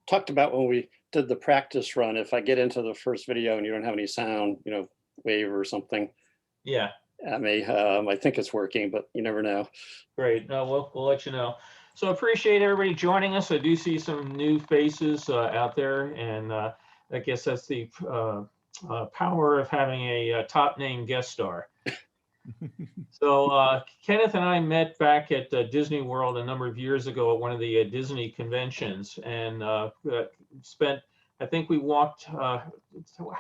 talked about when we did the practice run, if I get into the first video and you don't have any sound, wave or something Yeah, at me. I think it's working, but you never know. great. No, we'll let you know. So appreciate everybody joining us. I do see some new faces out there, and I guess that's the power of having a top name guest star. So Kenneth and I met back at Disney World a number of years ago at one of the Disney conventions, and spent. I think we walked. How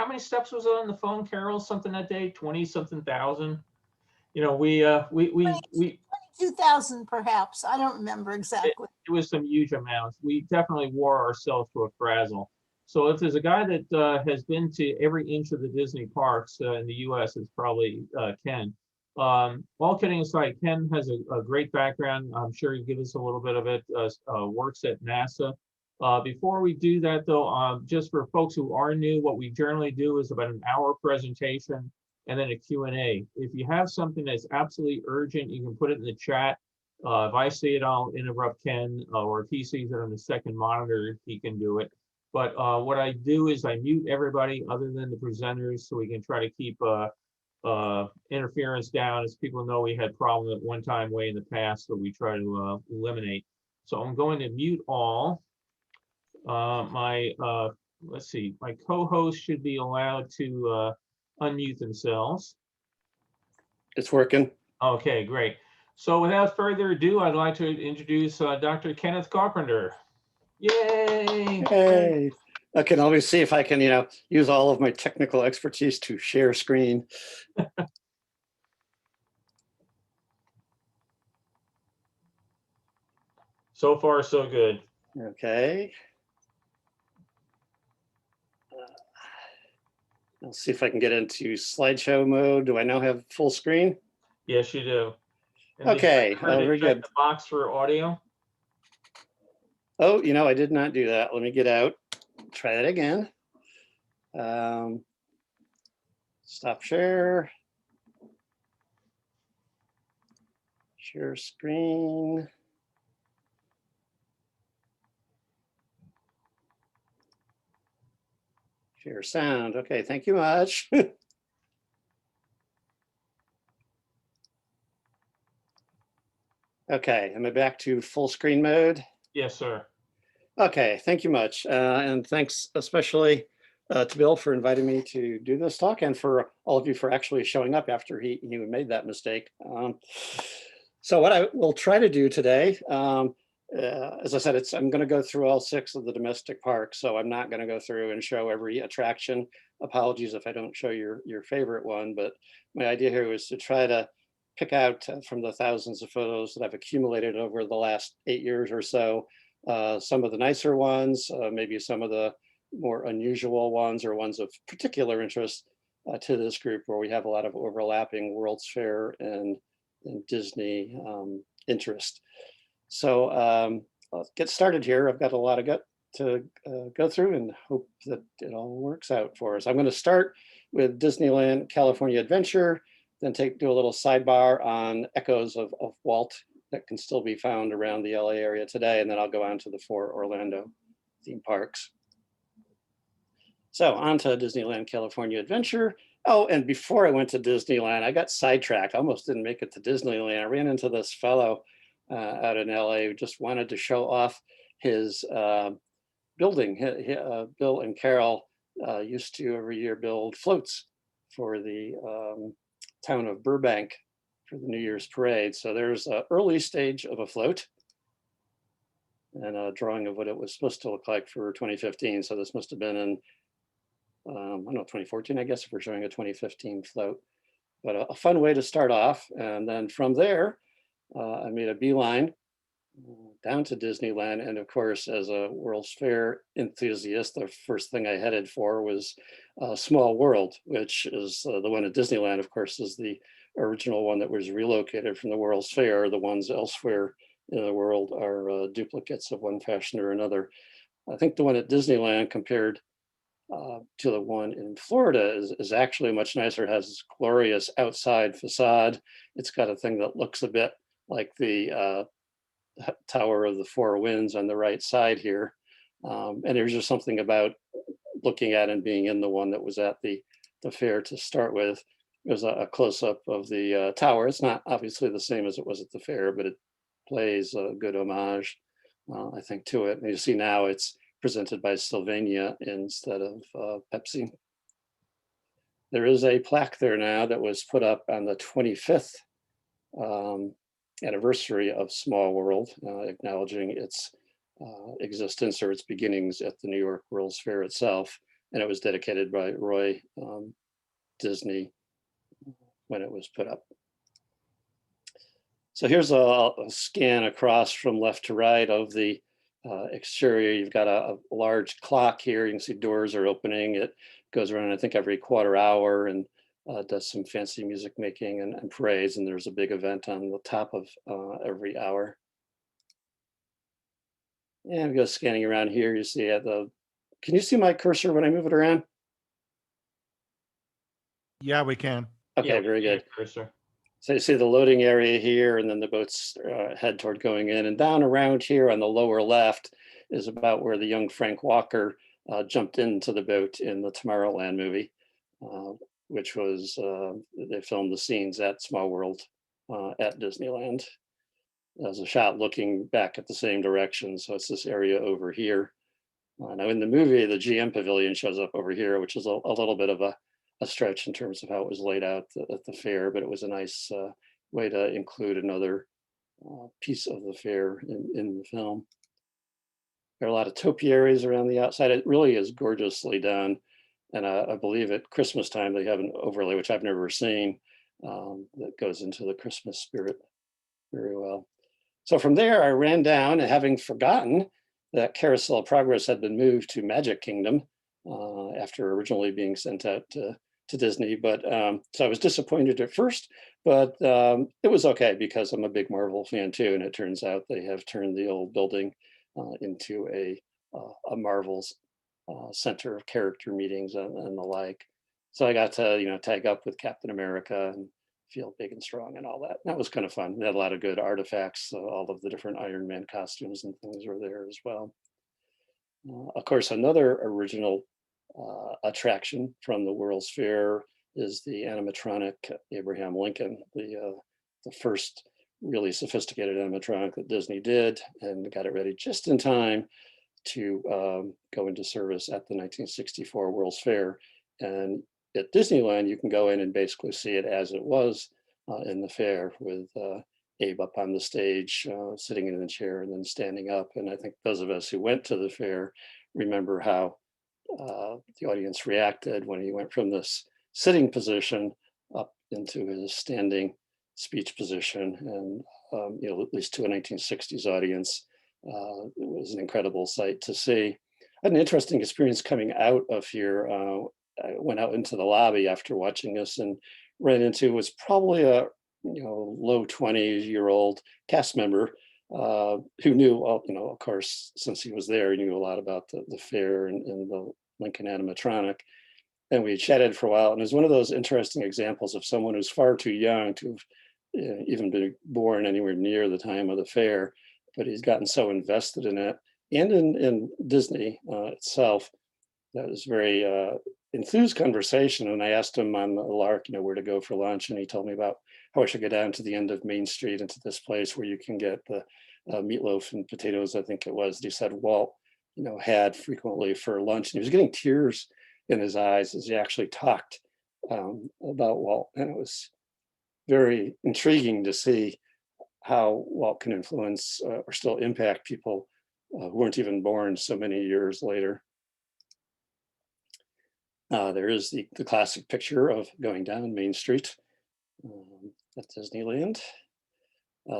many steps was it on the phone, Carol? Something that day, 20 something thousand. We 22,000 perhaps. I don't remember exactly. it was some huge amounts. We definitely wore ourselves to a frazzle. So if there's a guy that has been to every inch of the Disney parks in the U.S., it's probably Ken. All kidding aside, Ken has a great background. I'm sure he'll give us a little bit of it. Works at NASA. Before we do that, though, just for folks who are new, what we generally do is about an hour presentation and then a Q&A. If you have something that's absolutely urgent, you can put it in the chat. If I see it, I'll interrupt Ken, or if he sees it on the second monitor, he can do it. But what I do is I mute everybody other than the presenters so we can try to keep interference down, as people know we had problems at one time way in the past, so we try to eliminate. So I'm going to mute all. Let's see, my co-host should be allowed to unmute themselves. It's working. Okay, great. So without further ado, I'd like to introduce Dr. Kenneth Carpenter. Yay! Hey. Okay, let me see if I can, use all of my technical expertise to share screen. So far, so good. Okay. Let's see if I can get into slideshow mode. Do I now have full screen? Yes, you do. And okay, very good. The box for audio. Oh, I did not do that. Let me get out. Try that again. Stop share. Share screen. Share sound. Okay, thank you much. Okay, am I back to full screen mode? Yes, sir. Okay, thank you much. And thanks especially to Bill for inviting me to do this talk, and for all of you for actually showing up after he made that mistake. So what I will try to do today, as I said, I'm going to go through all 6 of the domestic parks, so I'm not going to go through and show every attraction. Apologies if I don't show your favorite one, but my idea here was to try to pick out from the thousands of photos that I've accumulated over the last 8 years or so, some of the nicer ones, maybe some of the more unusual ones, or ones of particular interest to this group, where we have a lot of overlapping World's Fair and Disney interest. So let's get started here. I've got a lot to go through, and hope that it all works out for us. I'm going to start with Disneyland California Adventure, then do a little sidebar on echoes of Walt that can still be found around the LA area today, and then I'll go on to the 4 Orlando theme parks. So on to Disneyland California Adventure. Oh, and before I went to Disneyland, I got sidetracked. I almost didn't make it to Disneyland. I ran into this fellow out in LA who just wanted to show off his building. Bill and Carol used to every year build floats for the town of Burbank for the New Year's parade. So there's an early stage of a float and a drawing of what it was supposed to look like for 2015. So this must have been in, I don't know, 2014, I guess, if we're showing a 2015 float. But a fun way to start off. And then from there, I made a beeline down to Disneyland. And of course, as a World's Fair enthusiast, the first thing I headed for was Small World, which is the one at Disneyland, of course, is the original one that was relocated from the World's Fair. The ones elsewhere in the world are duplicates of one fashion or another. I think the one at Disneyland, compared to the one in Florida, is actually much nicer. It has this glorious outside facade. It's got a thing that looks a bit like the Tower of the Four Winds on the right side here. And there's just something about looking at and being in the one that was at the fair to start with. There's a close-up of the tower. It's not obviously the same as it was at the fair, but it plays a good homage, I think, to it. And you see now it's presented by Sylvania instead of Pepsi. There is a plaque there now that was put up on the 25th anniversary of Small World, acknowledging its existence or its beginnings at the New York World's Fair itself. And it was dedicated by Roy Disney when it was put up. So here's a scan across from left to right of the exterior. You've got a large clock here. You can see doors are opening. It goes around, I think, every quarter hour and does some fancy music making and parades. And there's a big event on the top of every hour. And we go scanning around here. You see can you see my cursor when I move it around? Yeah, we can. Okay, Yeah, very good. Cursor. So you see the loading area here, and then the boats head toward going in. And down around here on the lower left is about where the young Frank Walker jumped into the boat in the Tomorrowland movie, which was, they filmed the scenes at Small World at Disneyland. There's a shot looking back at the same direction. So it's this area over here. Now in the movie, the GM Pavilion shows up over here, which is a little bit of a stretch in terms of how it was laid out at the fair, but it was a nice way to include another piece of the fair in the film. There are a lot of topiaries around the outside. It really is gorgeously done. And I believe at Christmas time, they have an overlay, which I've never seen, that goes into the Christmas spirit very well. So from there, I ran down, and having forgotten that Carousel of Progress had been moved to Magic Kingdom after originally being sent out to Disney. But so I was disappointed at first, but it was okay because I'm a big Marvel fan too. And it turns out they have turned the old building into a Marvel's center of character meetings and the like. So I got to, tag up with Captain America and feel big and strong and all that. That was kind of fun. They had a lot of good artifacts. All of the different Iron Man costumes and things were there as well. Of course, another original attraction from the World's Fair is the animatronic Abraham Lincoln, the first really sophisticated animatronic that Disney did, and got it ready just in time to go into service at the 1964 World's Fair. And at Disneyland, you can go in and basically see it as it was in the fair, with Abe up on the stage, sitting in the chair and then standing up. And I think those of us who went to the fair remember how the audience reacted when he went from this sitting position up into his standing speech position. And at least to a 1960s audience, it was an incredible sight to see. I had an interesting experience coming out of here. I went out into the lobby after watching this and ran into was probably a low 20-year-old cast member who knew, of course, since he was there, he knew a lot about the fair and the Lincoln animatronic. And we chatted for a while. And it was one of those interesting examples of someone who's far too young to have even been born anywhere near the time of the fair, but he's gotten so invested in it and in Disney itself. That was very enthused conversation. And I asked him on the lark, where to go for lunch. And he told me about how I should go down to the end of Main Street into this place where you can get the meatloaf and potatoes, I think it was, that he said Walt, had frequently for lunch. And he was getting tears in his eyes as he actually talked about Walt. And it was very intriguing to see how Walt can influence or still impact people who weren't even born so many years later. There is the classic picture of going down Main Street at Disneyland.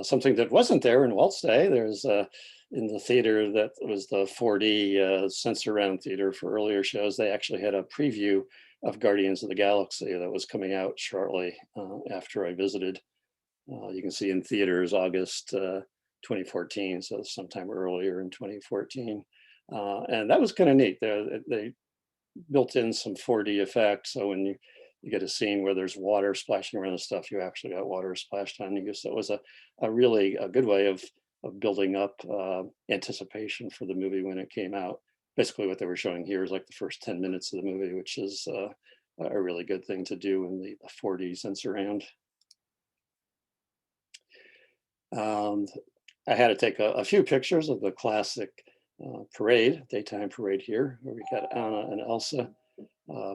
Something that wasn't there in Walt's day, there's in the theater that was the 4D sensor round theater for earlier shows, they actually had a preview of Guardians of the Galaxy that was coming out shortly after I visited. You can see in theaters August 2014, so sometime earlier in 2014. And that was kind of neat. They built in some 4D effects, so when you get a scene where there's water splashing around the stuff, you actually got water splashed on you. So it was a really good way of building up anticipation for the movie when it came out. basically what they were showing here is like the first 10 minutes of the movie, which is a really good thing to do in the 40s and surround. I had to take a few pictures of the classic parade, daytime parade here, where we got Anna and Elsa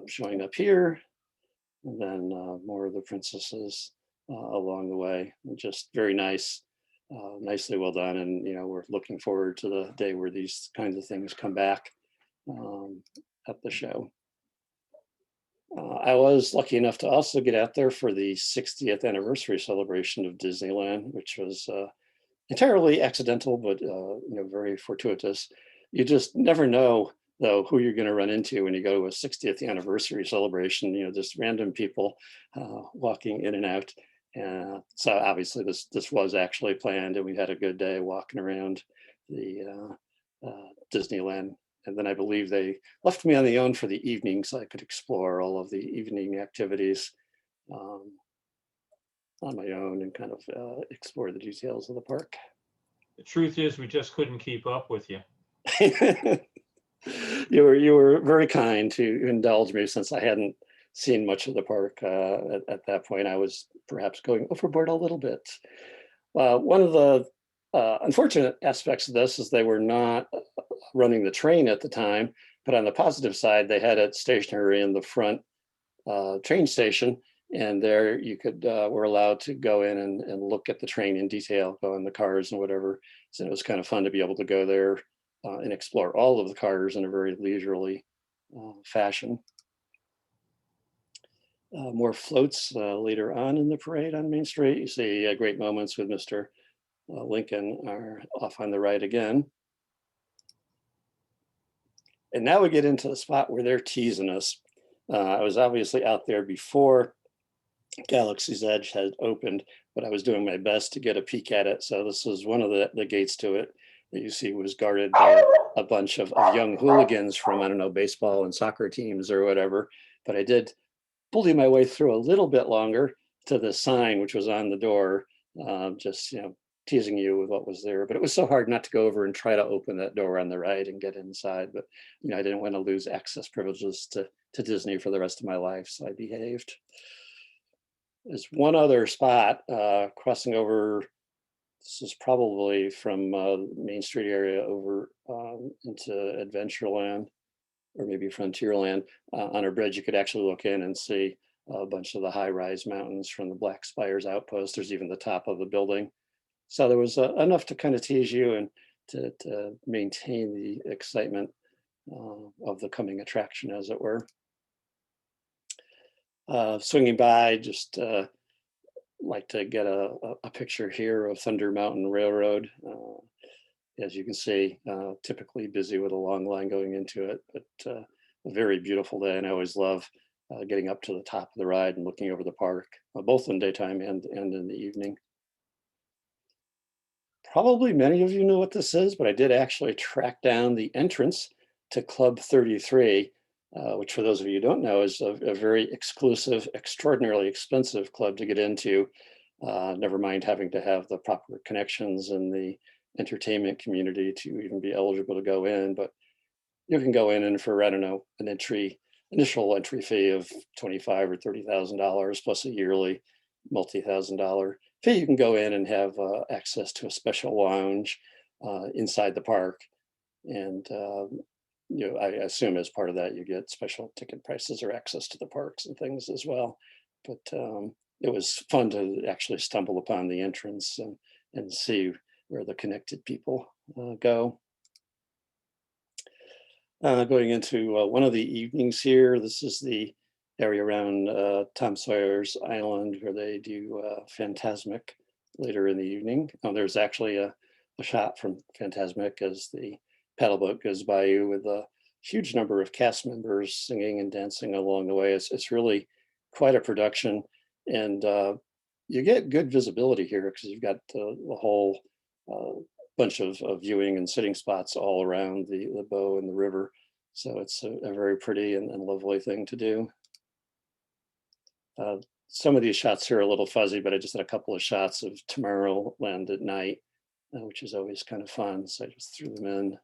showing up here, and then more of the princesses along the way. Just very nice, nicely well done. And, we're looking forward to the day where these kinds of things come back at the show. I was lucky enough to also get out there for the 60th anniversary celebration of Disneyland, which was entirely accidental, but very fortuitous. You just never know, though, who you're going to run into when you go to a 60th anniversary celebration. Just random people walking in and out. So obviously this was actually planned, and we had a good day walking around the Disneyland. And then I believe they left me on the own for the evening so I could explore all of the evening activities on my own and kind of explore the details of the park. The truth is, we just couldn't keep up with you. You were very kind to indulge me, since I hadn't seen much of the park at that point. I was perhaps going overboard a little bit. One of the unfortunate aspects of this is they were not running the train at the time, but on the positive side, they had it stationary in the front train station, and there you could were allowed to go in and look at the train in detail, go in the cars and whatever. So it was kind of fun to be able to go there and explore all of the cars in a very leisurely fashion. More floats later on in the parade on Main Street. You see great moments with Mr. Lincoln are off on the right again. And now we get into the spot where they're teasing us. I was obviously out there before Galaxy's Edge had opened, but I was doing my best to get a peek at it. So this was one of the gates to it that you see was guarded by a bunch of young hooligans from, I don't know, baseball and soccer teams or whatever. But I did bully my way through a little bit longer to the sign, which was on the door, just, teasing you with what was there. But it was so hard not to go over and try to open that door on the right and get inside. But, I didn't want to lose access privileges to Disney for the rest of my life, so I behaved. There's one other spot crossing over. This is probably from Main Street area over into Adventureland, or maybe Frontierland. On a bridge, you could actually look in and see a bunch of the high-rise mountains from the Black Spires outpost. There's even the top of the building. So there was enough to kind of tease you and to maintain the excitement of the coming attraction, as it were. Swinging by, just like to get a picture here of Thunder Mountain Railroad. As you can see, typically busy with a long line going into it, but a very beautiful day. And I always love getting up to the top of the ride and looking over the park, both in daytime and in the evening. Probably many of you know what this is, but I did actually track down the entrance to Club 33, which, for those of you who don't know, is a very exclusive, extraordinarily expensive club to get into, never mind having to have the proper connections in the entertainment community to even be eligible to go in. But you can go in and for, I don't know, an initial entry fee of $25,000 or $30,000 plus a yearly multi-thousand-dollar fee, you can go in and have access to a special lounge inside the park. And I assume as part of that, you get special ticket prices or access to the parks and things as well. But it was fun to actually stumble upon the entrance and see where the connected people go. Going into one of the evenings here, this is the area around Tom Sawyer's Island, where they do Fantasmic later in the evening. There's actually a shot from Fantasmic as the paddle boat goes by you with a huge number of cast members singing and dancing along the way. It's really quite a production, and you get good visibility here because you've got the whole bunch of viewing and sitting spots all around the bow and the river. So it's a very pretty and lovely thing to do. Some of these shots here are a little fuzzy, but I just had a couple of shots of Tomorrowland at night, which is always kind of fun. So I just threw them in.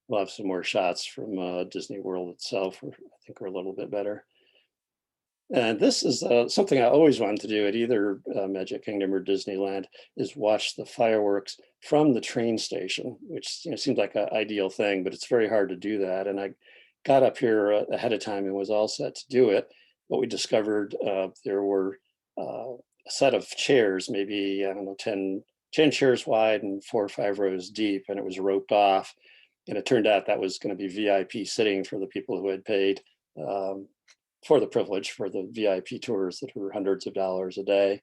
we'll have some more shots from Disney World itself, I think are a little bit better. And this is something I always wanted to do at either Magic Kingdom or Disneyland, is watch the fireworks from the train station, which seems like an ideal thing, but it's very hard to do that. And I got up here ahead of time and was all set to do it. But we discovered there were a set of chairs, maybe, I don't know, 10 chairs wide and 4 or 5 rows deep, and it was roped off. And it turned out that was going to be VIP sitting for the people who had paid for the privilege for the VIP tours that were hundreds of dollars a day.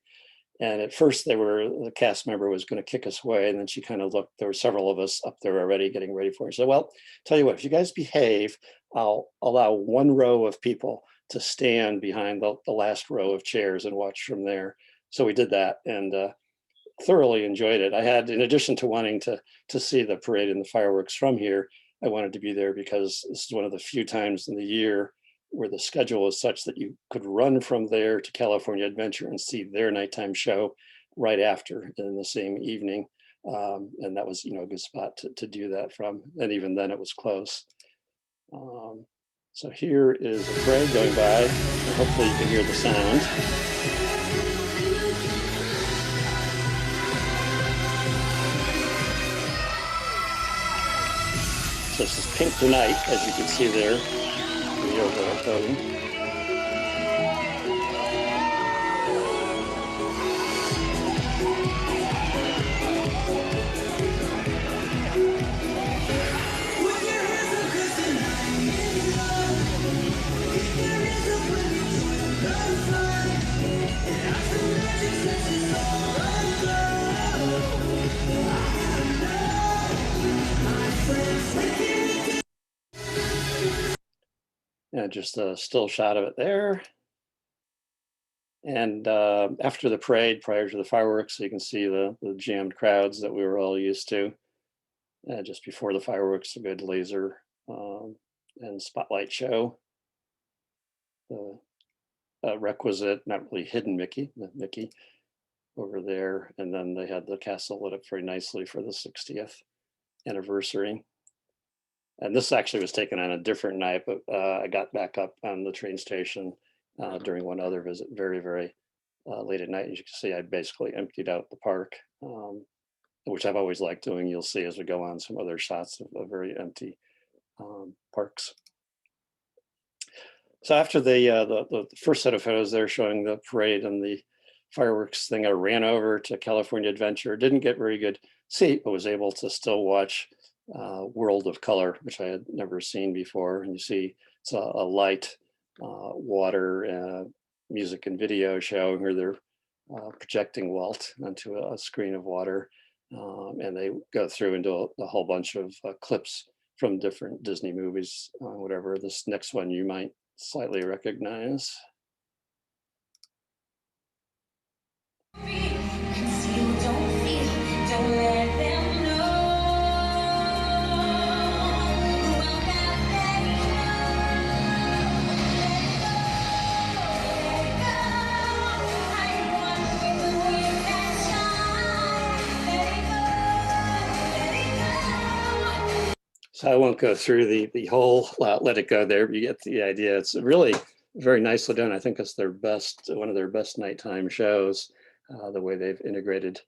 And at first the cast member was going to kick us away. And then she kind of looked, there were several of us up there already getting ready for it. So, well, tell you what, if you guys behave, I'll allow 1 row of people to stand behind the last row of chairs and watch from there. So we did that and thoroughly enjoyed it. I had, in addition to wanting to see the parade and the fireworks from here, I wanted to be there because this is one of the few times in the year where the schedule is such that you could run from there to California Adventure and see their nighttime show right after in the same evening. And that was, a good spot to do that from. And even then it was close. So here is a parade going by, and hopefully you can hear the sound. So this is Pink Tonight, as you can see there. The overall podium. Yeah, just a still shot of it there. And after the parade, prior to the fireworks, so you can see the jammed crowds that we were all used to. Just before the fireworks, a good laser and spotlight show. The requisite, not really hidden Mickey, the Mickey over there. And then they had the castle lit up very nicely for the 60th anniversary. And this actually was taken on a different night, but I got back up on the train station during one other visit, very, very late at night. As you can see, I basically emptied out the park, which I've always liked doing. You'll see as we go on some other shots of very empty parks. So after the first set of photos there showing the parade and the fireworks thing, I ran over to California Adventure. Didn't get very good seat, but was able to still watch World of Color, which I had never seen before. And you see it's a light water music and video show where they're projecting Walt onto a screen of water. And they go through and do a whole bunch of clips from different Disney movies, whatever. This next one you might slightly recognize. So I won't go through the whole Let It Go there, but you get the idea. It's really very nicely done. I think it's one of their best nighttime shows, the way they've integrated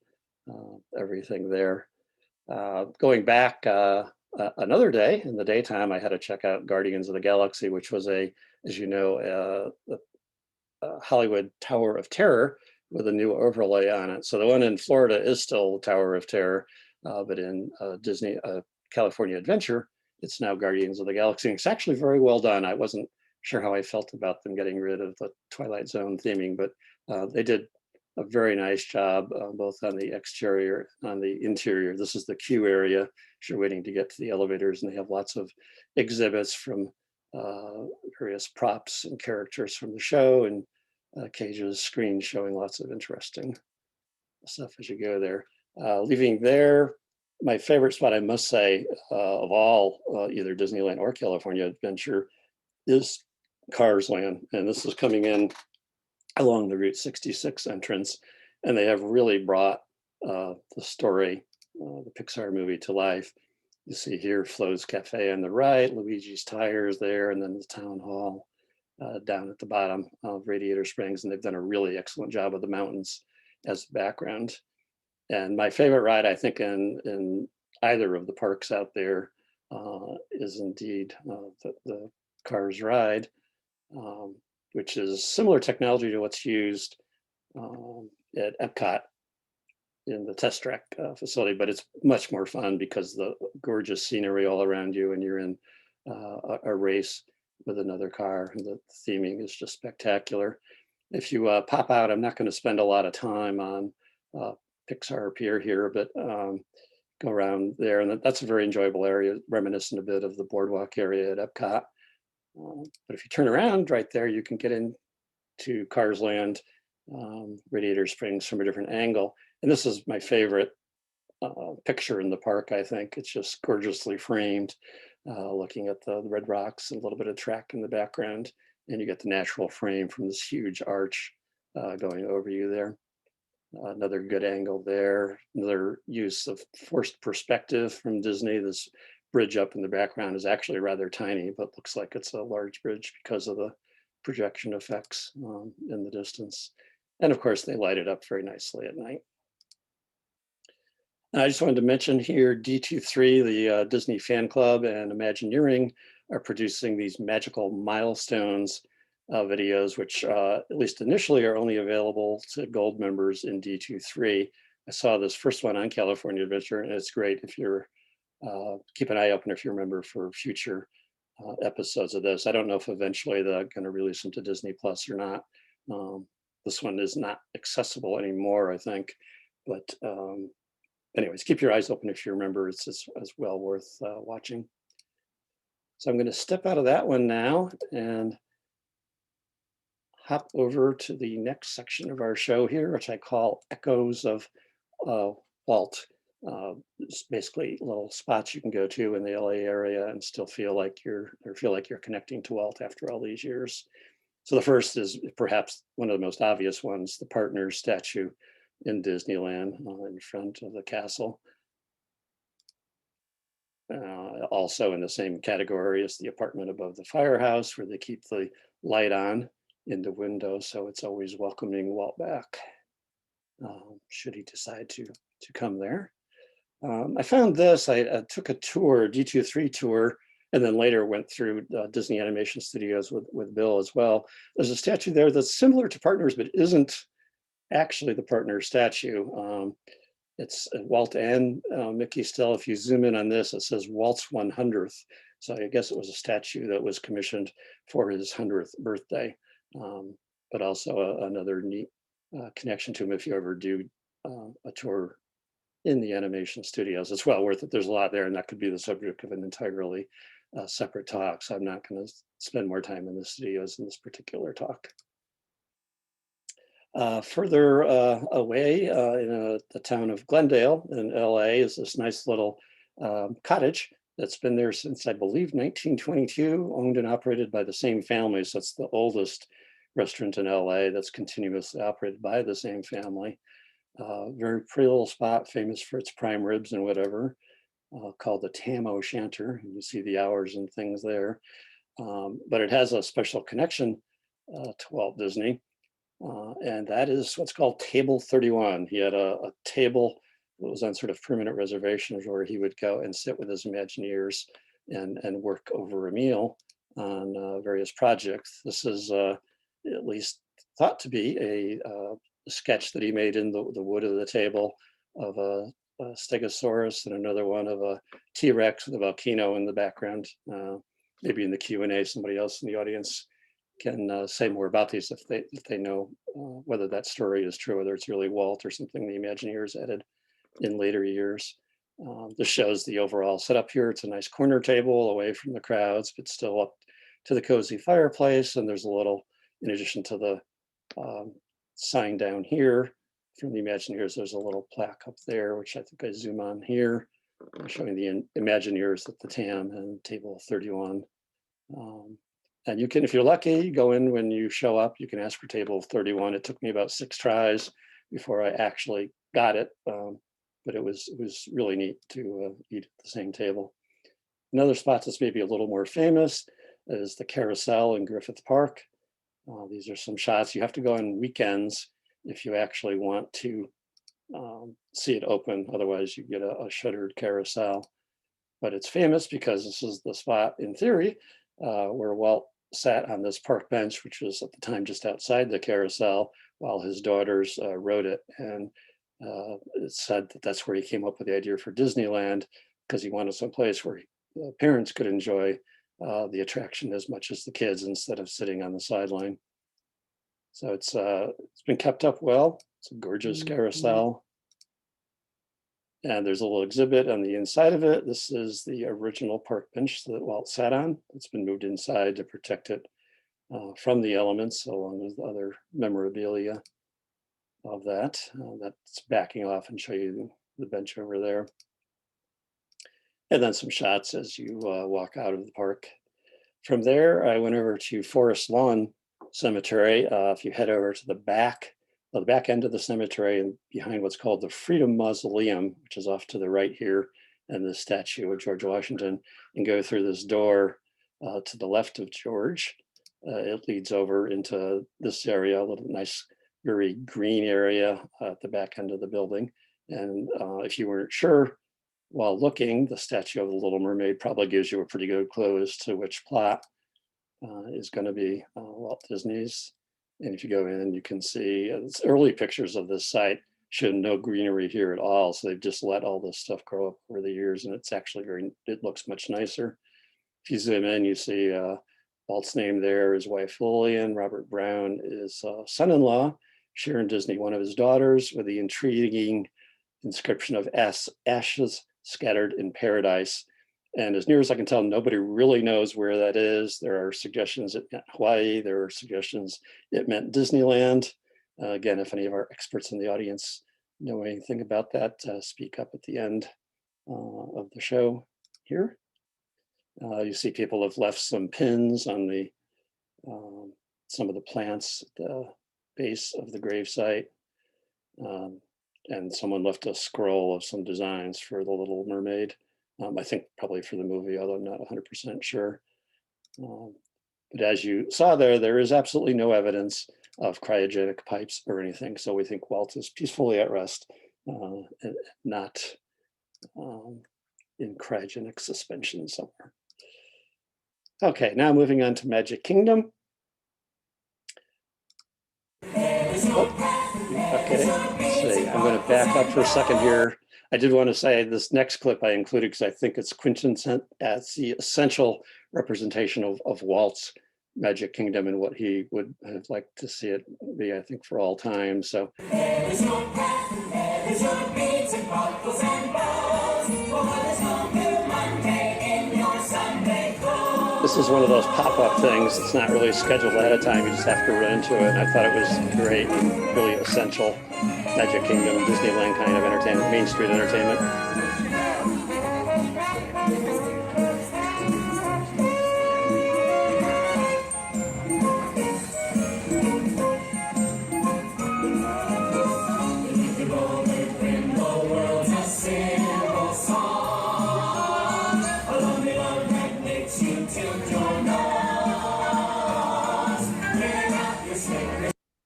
everything there. Going back another day in the daytime, I had to check out Guardians of the Galaxy, which was as you know, the Hollywood Tower of Terror with a new overlay on it. So the one in Florida is still Tower of Terror, but in Disney California Adventure, it's now Guardians of the Galaxy. It's actually very well done. I wasn't sure how I felt about them getting rid of the Twilight Zone theming, but they did a very nice job, both on the exterior, on the interior. This is the queue area. If you're waiting to get to the elevators, and they have lots of exhibits from various props and characters from the show, and cages, screens showing lots of interesting stuff as you go there. Leaving there, my favorite spot, I must say, of all, either Disneyland or California Adventure, is Cars Land. And this is coming in along the Route 66 entrance. And they have really brought the story, the Pixar movie, to life. You see here Flo's Cafe on the right, Luigi's Tires there, and then the town hall down at the bottom of Radiator Springs. And they've done a really excellent job of the mountains as the background. And my favorite ride, I think, in either of the parks out there is indeed the Cars ride, which is similar technology to what's used at Epcot in the test track facility, but it's much more fun because the gorgeous scenery all around you, and you're in a race with another car. And the theming is just spectacular. If you pop out, I'm not going to spend a lot of time on Pixar Pier here, but go around there, and that's a very enjoyable area, reminiscent a bit of the boardwalk area at Epcot. But if you turn around right there, you can get into Cars Land, Radiator Springs from a different angle. And this is my favorite picture in the park, I think. It's just gorgeously framed, looking at the red rocks and a little bit of track in the background. And you get the natural frame from this huge arch going over you there. Another good angle there. Another use of forced perspective from Disney. This bridge up in the background is actually rather tiny, but looks like it's a large bridge because of the projection effects in the distance. And of course, they light it up very nicely at night. I just wanted to mention here, D23, the Disney Fan Club and Imagineering are producing these magical milestones videos, which at least initially are only available to gold members in D23. I saw this first one on California Adventure, and it's great if you're, keep an eye open if you remember for future episodes of this. I don't know if eventually they're going to release them to Disney Plus or not. This one is not accessible anymore, I think, but anyways, keep your eyes open if you remember. It's well worth watching. So I'm going to step out of that one now and hop over to the next section of our show here, which I call Echoes of Walt. It's basically little spots you can go to in the LA area and still feel like you're connecting to Walt after all these years. So the first is perhaps one of the most obvious ones, the Partners statue in Disneyland in front of the castle. Also in the same category as the apartment above the firehouse, where they keep the light on in the window, so it's always welcoming Walt back, should he decide to come there. I found this, I took a tour, D23 tour, and then later went through Disney Animation Studios with Bill as well. There's a statue there that's similar to Partners, but isn't actually the Partners statue. It's Walt and Mickey still. If you zoom in on this, it says Walt's 100th. So I guess it was a statue that was commissioned for his 100th birthday. But also another neat connection to him if you ever do a tour in the animation studios. It's well worth it. There's a lot there, and that could be the subject of an entirely separate talk. So I'm not going to spend more time in the studios in this particular talk. Further away in the town of Glendale in LA is this nice little cottage that's been there since, I believe, 1922, owned and operated by the same family. So it's the oldest restaurant in LA that's continuously operated by the same family. Very pretty little spot, famous for its prime ribs and whatever, called the Tam O'Shanter. You see the hours and things there. But it has a special connection to Walt Disney. And that is what's called Table 31. He had a table that was on sort of permanent reservations where he would go and sit with his Imagineers and work over a meal on various projects. This is at least thought to be a sketch that he made in the wood of the table of a Stegosaurus, and another one of a T-Rex with a volcano in the background. Maybe in the Q&A, somebody else in the audience can say more about these if they know whether that story is true, whether it's really Walt or something the Imagineers added in later years. This shows the overall setup here. It's a nice corner table away from the crowds, but still up to the cozy fireplace. And there's a little, in addition to the sign down here from the Imagineers, there's a little plaque up there, which I think I zoom on here, showing the Imagineers at the TAM and Table 31. And you can, if you're lucky, go in when you show up, you can ask for Table 31. It took me about 6 tries before I actually got it. but it was really neat to eat at the same table. Another spot that's maybe a little more famous is the Carousel in Griffith Park. These are some shots. You have to go on weekends if you actually want to see it open. Otherwise, you get a shuttered carousel. But it's famous because this is the spot, in theory, where Walt sat on this park bench, which was at the time just outside the carousel, while his daughters rode it. And it's said that that's where he came up with the idea for Disneyland, because he wanted some place where parents could enjoy the attraction as much as the kids instead of sitting on the sideline. So it's been kept up well. It's a gorgeous carousel. And there's a little exhibit on the inside of it. This is the original park bench that Walt sat on. It's been moved inside to protect it from the elements, along with other memorabilia of that. That's backing off and show you the bench over there. And then some shots as you walk out of the park. From there, I went over to Forest Lawn Cemetery. If you head over to the back end of the cemetery and behind what's called the Freedom Mausoleum, which is off to the right here, and the statue of George Washington, and go through this door to the left of George. It leads over into this area, a little nice, very green area at the back end of the building. And if you weren't sure, while looking, the statue of the Little Mermaid probably gives you a pretty good clue as to which plot is going to be Walt Disney's. And if you go in, you can see early pictures of this site show no greenery here at all. So they've just let all this stuff grow up over the years, and it's actually it looks much nicer. If you zoom in, you see Walt's name there, his wife Lillian, Robert Brown is son-in-law, Sharon Disney, one of his daughters, with the intriguing inscription of ashes scattered in paradise. And as near as I can tell, nobody really knows where that is. There are suggestions it meant Hawaii. There are suggestions it meant Disneyland. Again, if any of our experts in the audience know anything about that, speak up at the end of the show here. You see people have left some pins on the some of the plants at the base of the gravesite. And someone left a scroll of some designs for the Little Mermaid. I think probably for the movie, although I'm not 100% sure. But as you saw there is absolutely no evidence of cryogenic pipes or anything. So we think Walt is peacefully at rest, not in cryogenic suspension somewhere. Okay, now moving on to Magic Kingdom. Okay, so I'm going to back up for a second here. I did want to say this next clip I included because I think it's quintessential as the essential representation of Walt's Magic Kingdom and what he would have liked to see it be, I think, for all time. So this is one of those pop-up things. It's not really scheduled ahead of time. You just have to run into it. And I thought it was great and really essential Magic Kingdom, Disneyland kind of entertainment, Main Street entertainment.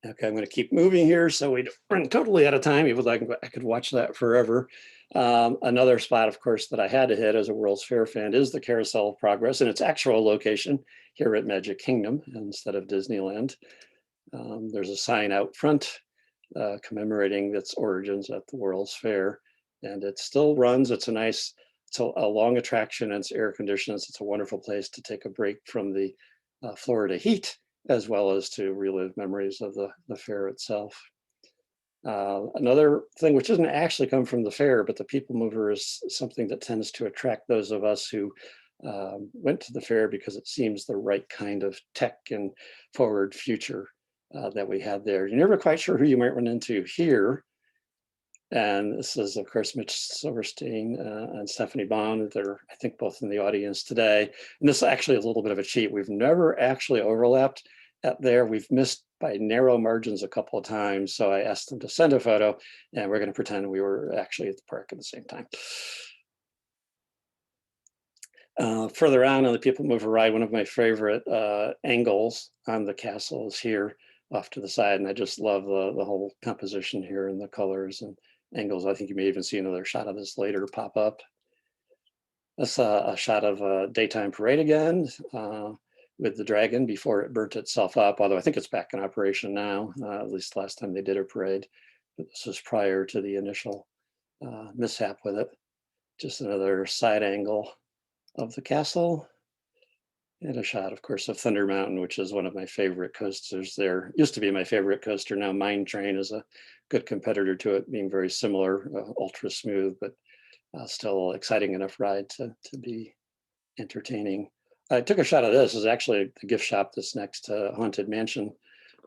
Okay, I'm going to keep moving here so we don't run totally out of time, even though I could watch that forever. Another spot, of course, that I had to hit as a World's Fair fan is the Carousel of Progress and its actual location here at Magic Kingdom instead of Disneyland. There's a sign out front commemorating its origins at the World's Fair, and it still runs. It's a long attraction, and it's air conditioned. It's a wonderful place to take a break from the Florida heat, as well as to relive memories of the fair itself. Another thing which doesn't actually come from the fair, but the People Mover is something that tends to attract those of us who went to the fair because it seems the right kind of tech and forward future that we had there. You're never quite sure who you might run into here. And this is, of course, Mitch Silverstein and Stephanie Bond. They're, I think, both in the audience today. And this actually is a little bit of a cheat. We've never actually overlapped at there. We've missed by narrow margins a couple of times. So I asked them to send a photo, and we're going to pretend we were actually at the park at the same time. Further on the People Mover ride, one of my favorite angles on the castle is here off to the side. And I just love the whole composition here and the colors and angles. I think you may even see another shot of this later pop up. That's a shot of a daytime parade again with the dragon before it burnt itself up, although I think it's back in operation now, at least last time they did a parade. But this was prior to the initial mishap with it. Just another side angle of the castle. And a shot, of course, of Thunder Mountain, which is one of my favorite coasters there. Used to be my favorite coaster. Now Mine Train is a good competitor to it, being very similar, ultra smooth, but still exciting enough ride to be entertaining. I took a shot of this. It's actually the gift shop that's next to Haunted Mansion.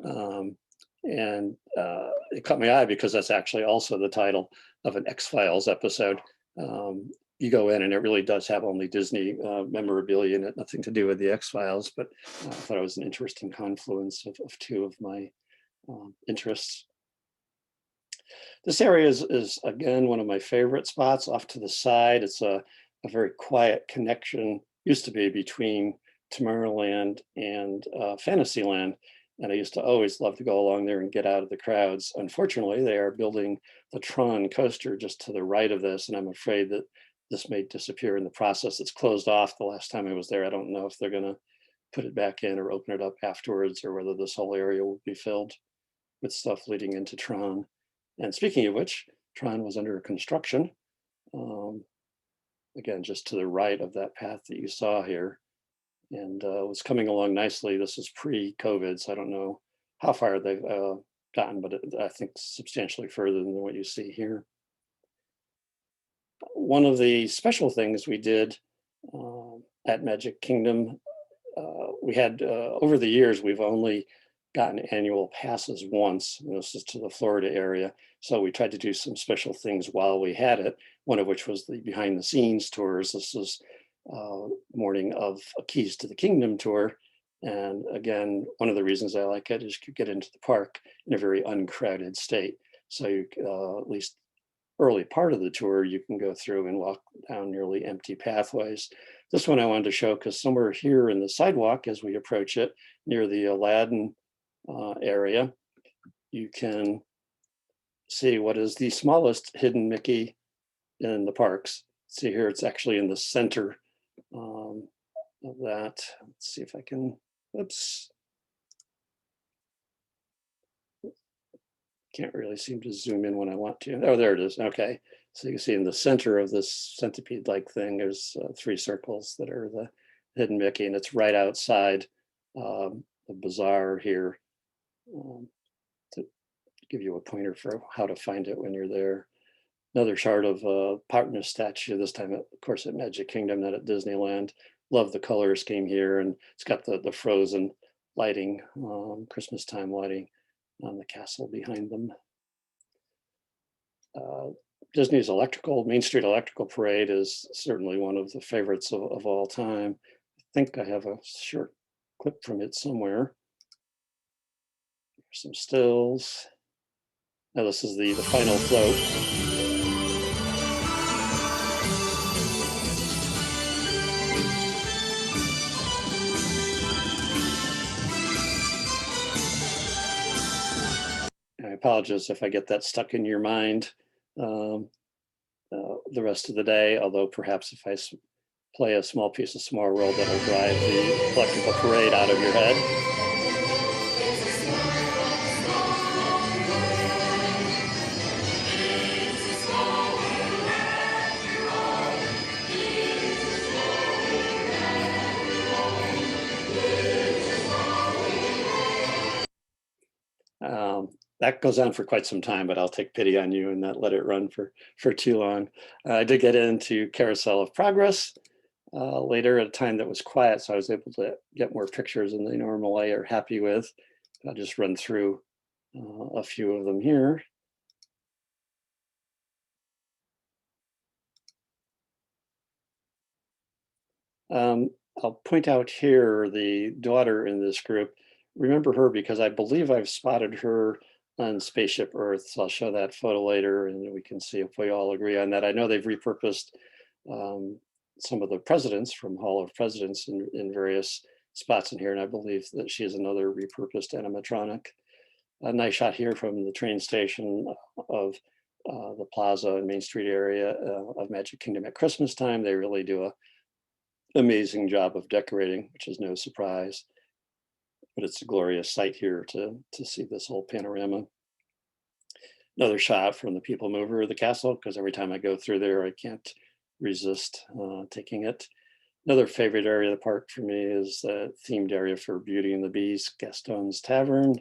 And it caught my eye because that's actually also the title of an X-Files episode. You go in and it really does have only Disney memorabilia in it, nothing to do with the X-Files, but I thought it was an interesting confluence of two of my interests. This area is again, one of my favorite spots off to the side. It's a very quiet connection, used to be, between Tomorrowland and Fantasyland. And I used to always love to go along there and get out of the crowds. Unfortunately, they are building the Tron coaster just to the right of this, and I'm afraid that this may disappear in the process. It's closed off the last time I was there. I don't know if they're going to put it back in or open it up afterwards, or whether this whole area will be filled with stuff leading into Tron. And speaking of which, Tron was under construction. Again, just to the right of that path that you saw here, and was coming along nicely. This is pre-COVID, so I don't know how far they've gotten, but I think substantially further than what you see here. One of the special things we did at Magic Kingdom, we had over the years, we've only gotten annual passes once. This is to the Florida area. So we tried to do some special things while we had it, one of which was the behind the scenes tours. This was morning of a Keys to the Kingdom tour. And again, one of the reasons I like it is you get into the park in a very uncrowded state. So you, at least early part of the tour, you can go through and walk down nearly empty pathways. This one I wanted to show because somewhere here in the sidewalk, as we approach it, near the Aladdin area, you can see what is the smallest hidden Mickey in the parks. See here, it's actually in the center of that. Let's see if I can, oops. Can't really seem to zoom in when I want to. Oh, there it is. Okay. So you can see in the center of this centipede-like thing, there's 3 circles that are the hidden Mickey, and it's right outside the bazaar here, to give you a pointer for how to find it when you're there. Another shard of partner statue, this time, of course, at Magic Kingdom, not at Disneyland. Love the color scheme here, and it's got the frozen lighting, Christmas time lighting on the castle behind them. Disney's Main Street Electrical Parade is certainly one of the favorites of all time. I think I have a short clip from it somewhere. Some stills. Now this is the final float. I apologize if I get that stuck in your mind the rest of the day, although perhaps if I play a small piece of Small World, that'll drive the electrical parade out of your head. That goes on for quite some time, but I'll take pity on you and not let it run for too long. I did get into Carousel of Progress later at a time that was quiet, so I was able to get more pictures than they normally are happy with. I'll just run through a few of them here. I'll point out here the daughter in this group, remember her because I believe I've spotted her on Spaceship Earth. So I'll show that photo later and we can see if we all agree on that. I know they've repurposed some of the presidents from Hall of Presidents in various spots in here. And I believe that she is another repurposed animatronic. A nice shot here from the train station of the plaza and Main Street area of Magic Kingdom at Christmas time. They really do a amazing job of decorating, which is no surprise. But it's a glorious sight here to see this whole panorama. Another shot from the People Mover of the castle, because every time I go through there, I can't resist taking it. Another favorite area of the park for me is the themed area for Beauty and the Beast, Gaston's Tavern.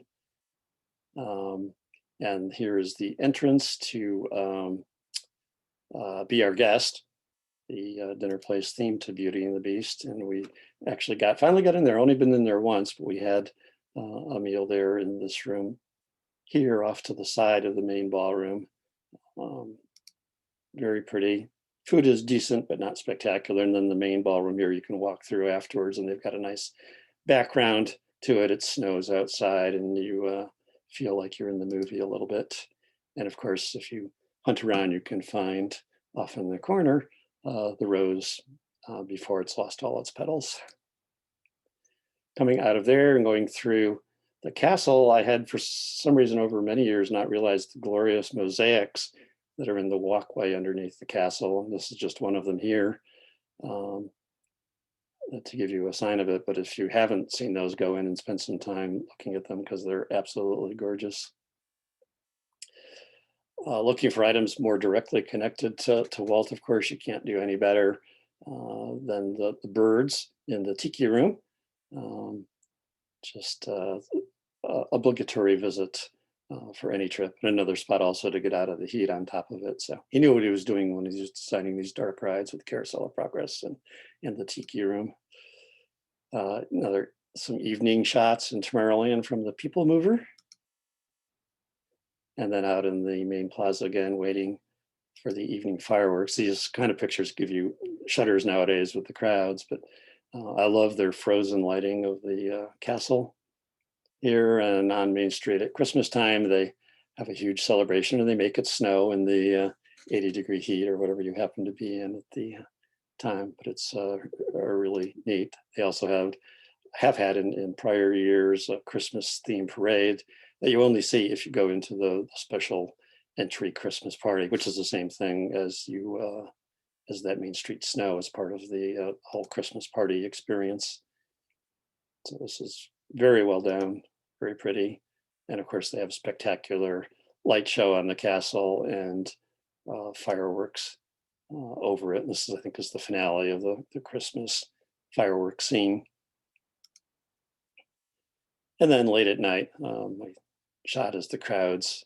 And here is the entrance to Be Our Guest, the dinner place themed to Beauty and the Beast. And we actually finally got in there, only been in there once, but we had a meal there in this room here off to the side of the main ballroom. Very pretty. Food is decent, but not spectacular. And then the main ballroom here, you can walk through afterwards and they've got a nice background to it. It snows outside and you feel like you're in the movie a little bit. And of course, if you hunt around, you can find off in the corner the rose before it's lost all its petals. Coming out of there and going through the castle, I had for some reason over many years not realized the glorious mosaics that are in the walkway underneath the castle. This is just one of them here to give you a sign of it. But if you haven't seen those, go in and spend some time looking at them because they're absolutely gorgeous. Looking for items more directly connected to Walt, of course, you can't do any better than the birds in the tiki room. Just obligatory visit for any trip. And another spot also to get out of the heat on top of it. So he knew what he was doing when he was designing these dark rides with Carousel of Progress and in the tiki room. Some evening shots in Tomorrowland from the People Mover. And then out in the main plaza again, waiting for the evening fireworks. These kind of pictures give you shudders nowadays with the crowds, but I love their frozen lighting of the castle here. And on Main Street at Christmas time, they have a huge celebration and they make it snow in the 80-degree heat or whatever you happen to be in at the time, but it's really neat. They also have had in prior years a Christmas themed parade that you only see if you go into the special entry Christmas party, which is the same thing as that Main Street snow as part of the whole Christmas party experience. So this is very well done, very pretty. And of course they have a spectacular light show on the castle and fireworks over it. And this is, I think, is the finale of the Christmas fireworks scene. And then late at night, my shot as the crowds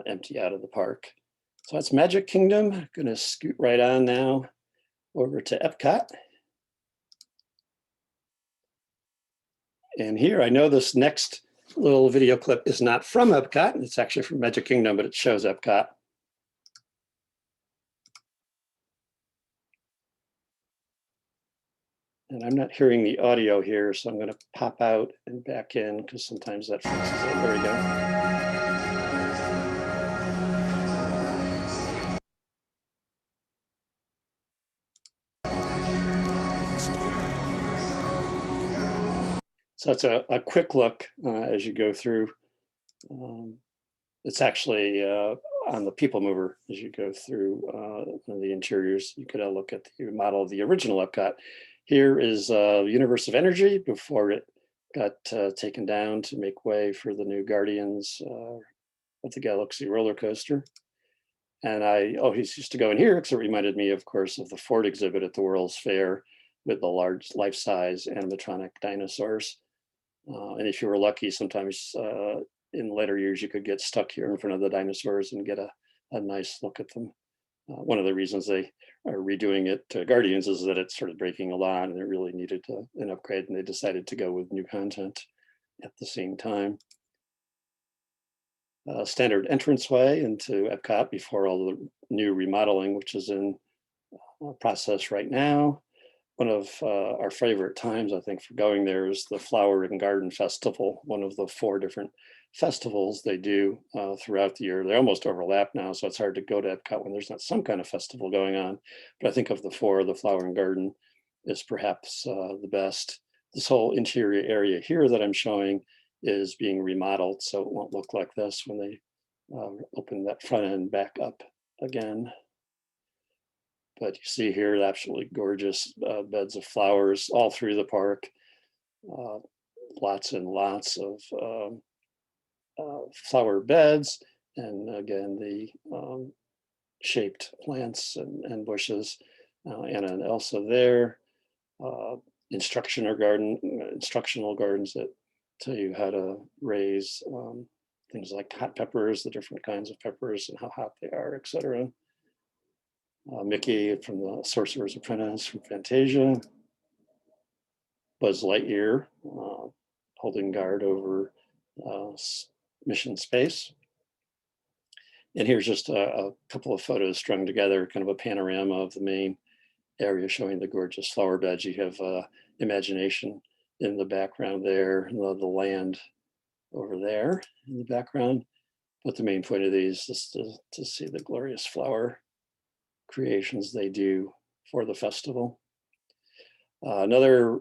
empty out of the park. So that's Magic Kingdom. I'm gonna scoot right on now over to Epcot. And here, I know this next little video clip is not from Epcot. It's actually from Magic Kingdom, but it shows Epcot. And I'm not hearing the audio here, so I'm going to pop out and back in because sometimes that fixes it. There we go. So that's a quick look as you go through. It's actually on the People Mover as you go through the interiors. You could look at the model of the original Epcot. Here is Universe of Energy before it got taken down to make way for the new Guardians of the Galaxy roller coaster. And I always used to go in here because it reminded me, of course, of the Ford exhibit at the World's Fair with the large life-size animatronic dinosaurs. And if you were lucky, sometimes in later years, you could get stuck here in front of the dinosaurs and get a nice look at them. One of the reasons they are redoing it to Guardians is that it started breaking a lot and it really needed an upgrade, and they decided to go with new content at the same time. Standard entranceway into Epcot before all the new remodeling, which is in process right now. One of our favorite times, I think, for going there is the Flower and Garden Festival, one of the 4 different festivals they do throughout the year. They almost overlap now, so it's hard to go to Epcot when there's not some kind of festival going on. But I think of the 4, the Flower and Garden is perhaps the best. This whole interior area here that I'm showing is being remodeled, so it won't look like this when they open that front end back up again. But you see here absolutely gorgeous beds of flowers all through the park. Uh, Lots and lots of flower beds, and again the shaped plants and bushes. And an Elsa there. Instructional gardens that tell you how to raise things like hot peppers, the different kinds of peppers and how hot they are, etc. Mickey from the Sorcerer's Apprentice from Fantasia. Buzz Lightyear holding guard over mission space. And here's just a couple of photos strung together, kind of a panorama of the main area showing the gorgeous flower beds. You have Imagination in the background there, and the land over there in the background. But the main point of these is to see the glorious flower creations they do for the festival. Another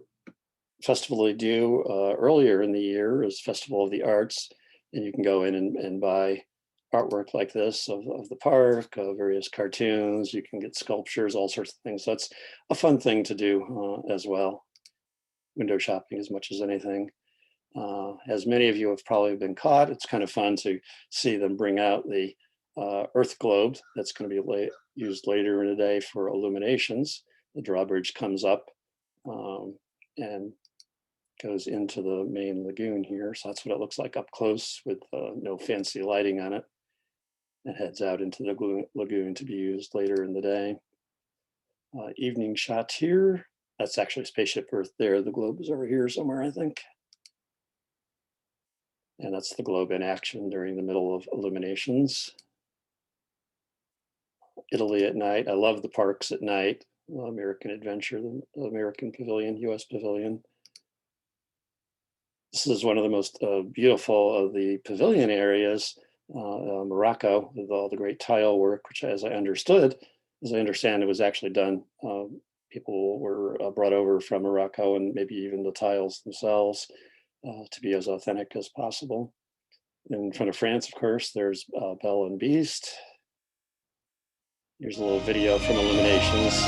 festival they do earlier in the year is Festival of the Arts, and you can go in and buy artwork like this of the park, various cartoons. You can get sculptures, all sorts of things. So it's a fun thing to do as well. Window shopping as much as anything. As many of you have probably been caught, it's kind of fun to see them bring out the Earth globe that's going to be used later in the day for illuminations. The drawbridge comes up and goes into the main lagoon here. So that's what it looks like up close with no fancy lighting on it. It heads out into the lagoon to be used later in the day. Evening shot here. That's actually Spaceship Earth there. The globe is over here somewhere, I think. And that's the globe in action during the middle of illuminations. Italy at night. I love the parks at night. American Adventure, the American Pavilion, US Pavilion. This is one of the most beautiful of the pavilion areas, Morocco, with all the great tile work, which as I understand, it was actually done. People were brought over from Morocco, and maybe even the tiles themselves to be as authentic as possible. In front of France, of course, there's Belle and Beast. Here's a little video from Illuminations.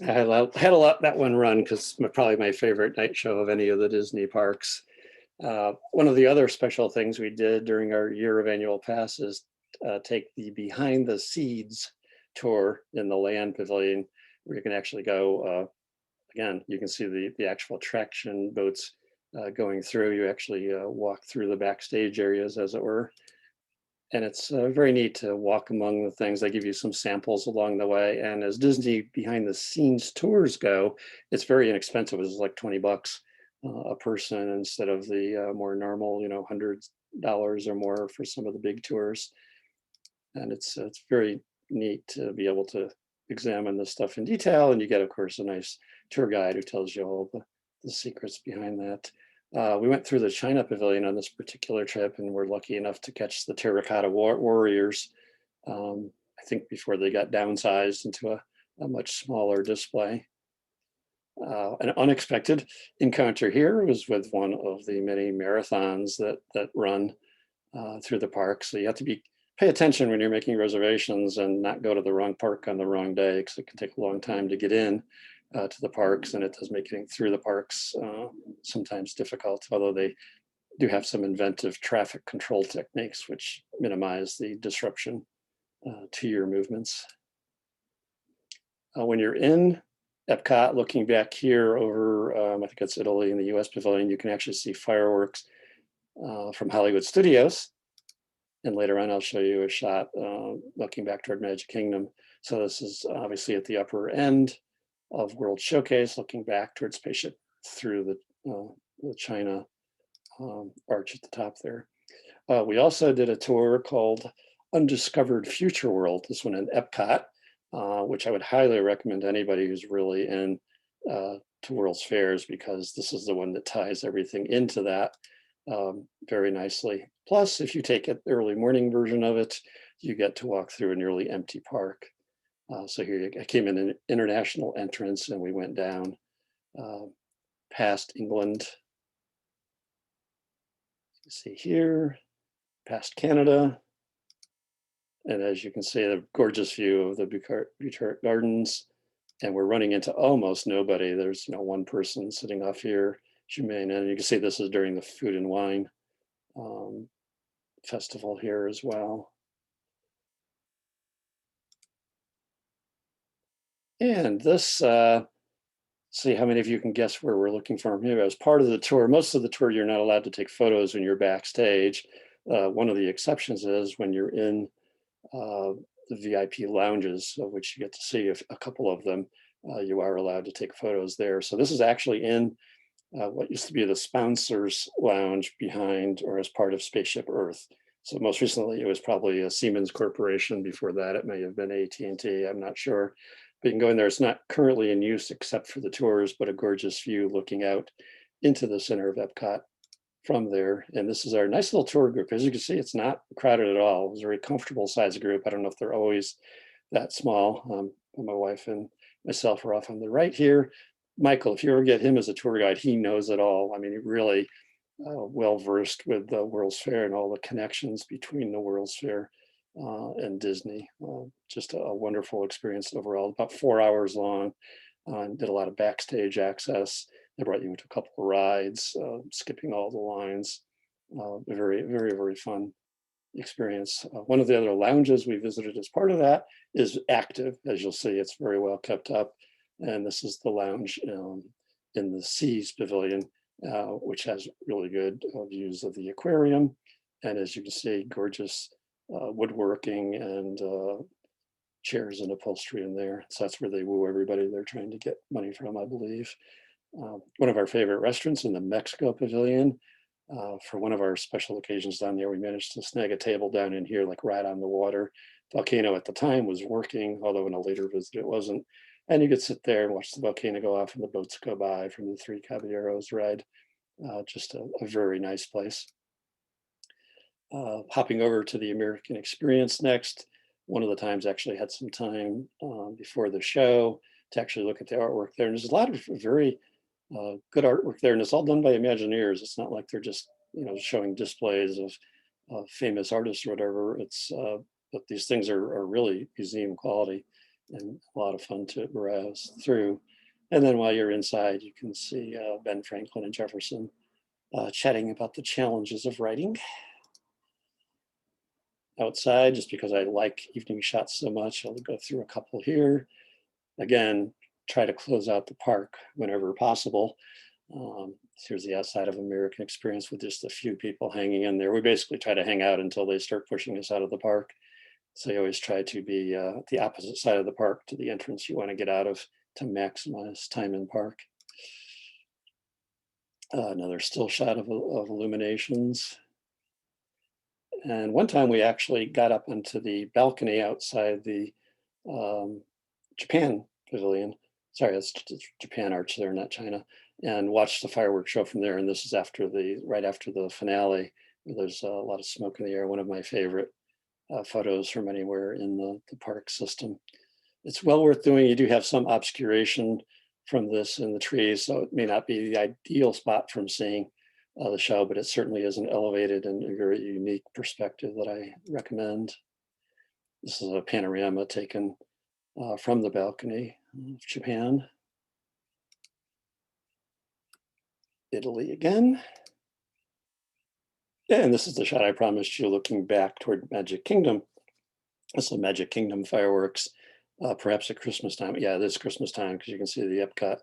I had a lot that one run because probably my favorite night show of any of the Disney parks. One of the other special things we did during our year of annual pass is take the behind the seeds tour in the land pavilion, where you can actually go, again, you can see the actual attraction boats going through. You actually walk through the backstage areas, as it were. And it's very neat to walk among the things. They give you some samples along the way. And as Disney behind the scenes tours go, it's very inexpensive. It's like $20 a person instead of the more normal, $100 or more for some of the big tours. And it's very neat to be able to examine this stuff in detail. And you get, of course, a nice tour guide who tells you all the secrets behind that. We went through the China Pavilion on this particular trip, and we're lucky enough to catch the terracotta warriors, I think before they got downsized into a much smaller display. An unexpected encounter here was with one of the many marathons that run through the park. So you have to pay attention when you're making reservations and not go to the wrong park on the wrong day, because it can take a long time to get in to the parks, and it does make getting through the parks sometimes difficult, although they do have some inventive traffic control techniques which minimize the disruption to your movements. When you're in Epcot, looking back here over, I think it's Italy in the US Pavilion, you can actually see fireworks from Hollywood Studios. And later on, I'll show you a shot looking back toward Magic Kingdom. So this is obviously at the upper end of World Showcase, looking back towards Spaceship through the China arch at the top there. We also did a tour called Undiscovered Future World, this one in Epcot, which I would highly recommend to anybody who's really in to World's Fairs, because this is the one that ties everything into that very nicely. Plus, if you take it the early morning version of it, you get to walk through a nearly empty park. So here I came in an international entrance, and we went down past England. You see here, past Canada. And as you can see, the gorgeous view of the Butart Gardens. And we're running into almost nobody. There's one person sitting off here, Shumain, and you can see this is during the Food and Wine festival here as well. And this, see how many of you can guess where we're looking from here. As part of the tour, most of the tour, you're not allowed to take photos when you're backstage. One of the exceptions is when you're in the VIP lounges, of which you get to see a couple of them, you are allowed to take photos there. So this is actually in what used to be the sponsors lounge behind, or as part of Spaceship Earth. So most recently it was probably a Siemens Corporation. Before that it may have been AT&T, I'm not sure. But you can go in there. It's not currently in use except for the tours, but a gorgeous view looking out into the center of Epcot from there. And this is our nice little tour group. As you can see, it's not crowded at all. It was a very comfortable size group. I don't know if they're always that small. My wife and myself are off on the right here. Michael, if you ever get him as a tour guide, he knows it all. I mean, he really well-versed with the World's Fair and all the connections between the World's Fair and Disney. Just a wonderful experience overall, about 4 hours long. Did a lot of backstage access. They brought you into a couple of rides, skipping all the lines. A very, very, very fun experience. One of the other lounges we visited as part of that is active. As you'll see, it's very well kept up. And this is the lounge in the Seas Pavilion, which has really good views of the aquarium. And as you can see, gorgeous woodworking and chairs and upholstery in there. So that's where they woo everybody they're trying to get money from, I believe. One of our favorite restaurants in the Mexico Pavilion. For one of our special occasions down there, we managed to snag a table down in here, like right on the water. Volcano at the time was working, although in a later visit it wasn't. And you could sit there and watch the volcano go off and the boats go by from the Three Caballeros ride. Just a very nice place. Hopping over to the American Experience next. One of the times actually had some time before the show to actually look at the artwork there. And there's a lot of very good artwork there, and it's all done by Imagineers. It's not like they're just showing displays of famous artists or whatever. It's but these things are really museum quality and a lot of fun to browse through. And then while you're inside, you can see Ben Franklin and Jefferson chatting about the challenges of writing. Outside, just because I like evening shots so much, I'll go through a couple here. Again, try to close out the park whenever possible. Here's the outside of American Experience with just a few people hanging in there. We basically try to hang out until they start pushing us out of the park. So you always try to be the opposite side of the park to the entrance you want to get out of to maximize time in park. Another still shot of illuminations. And one time we actually got up onto the balcony outside the Japan Pavilion. Sorry, that's Japan Arch there, not China. And watched the fireworks show from there. And this is right after the finale, where there's a lot of smoke in the air. One of my favorite photos from anywhere in the park system. It's well worth doing. You do have some obscuration from this in the trees, so it may not be the ideal spot from seeing the show, but it certainly is an elevated and a very unique perspective that I recommend. This is a panorama taken from the balcony of Japan. Italy again. And this is the shot I promised you, looking back toward Magic Kingdom. This is Magic Kingdom fireworks, perhaps at Christmas time. Yeah, it is Christmas time because you can see the Epcot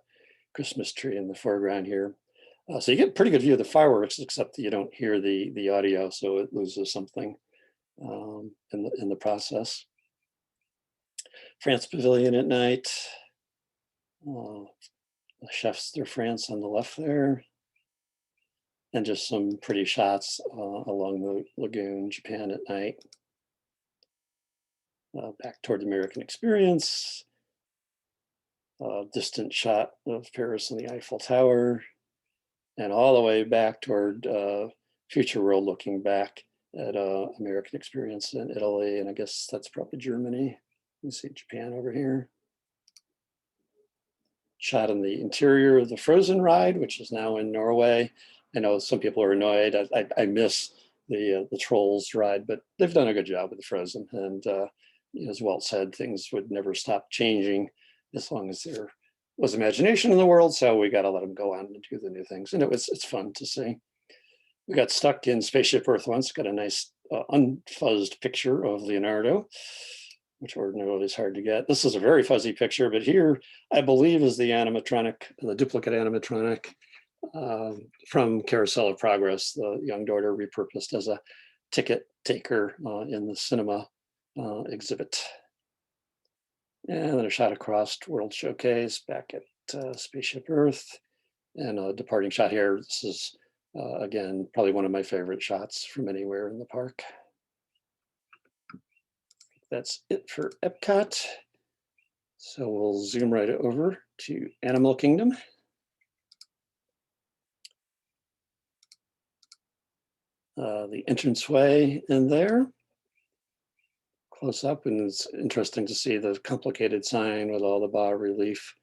Christmas tree in the foreground here. So you get a pretty good view of the fireworks, except that you don't hear the audio, so it loses something in the process. France Pavilion at night. The Chefs de France on the left there. And just some pretty shots along the lagoon, Japan at night. Back toward the American Experience. Distant shot of Paris and the Eiffel Tower. And all the way back toward Future World, looking back at American Experience in Italy. And I guess that's probably Germany. You see Japan over here. Shot in the interior of the Frozen ride, which is now in Norway. I know some people are annoyed. I miss the Trolls ride, but they've done a good job with the Frozen. And as Walt said, things would never stop changing as long as there was imagination in the world. So we got to let them go on and do the new things. And it's fun to see. We got stuck in Spaceship Earth once. Got a nice unfuzzed picture of Leonardo, which ordinarily is hard to get. This is a very fuzzy picture, but here I believe is the animatronic, the duplicate animatronic from Carousel of Progress, the young daughter repurposed as a ticket taker in the cinema exhibit. And then a shot across World Showcase back at Spaceship Earth, and a departing shot here. This is, again, probably one of my favorite shots from anywhere in the park. That's it for Epcot. So we'll zoom right over to Animal Kingdom. The entranceway in there, close up, and it's interesting to see the complicated sign with all the bas-relief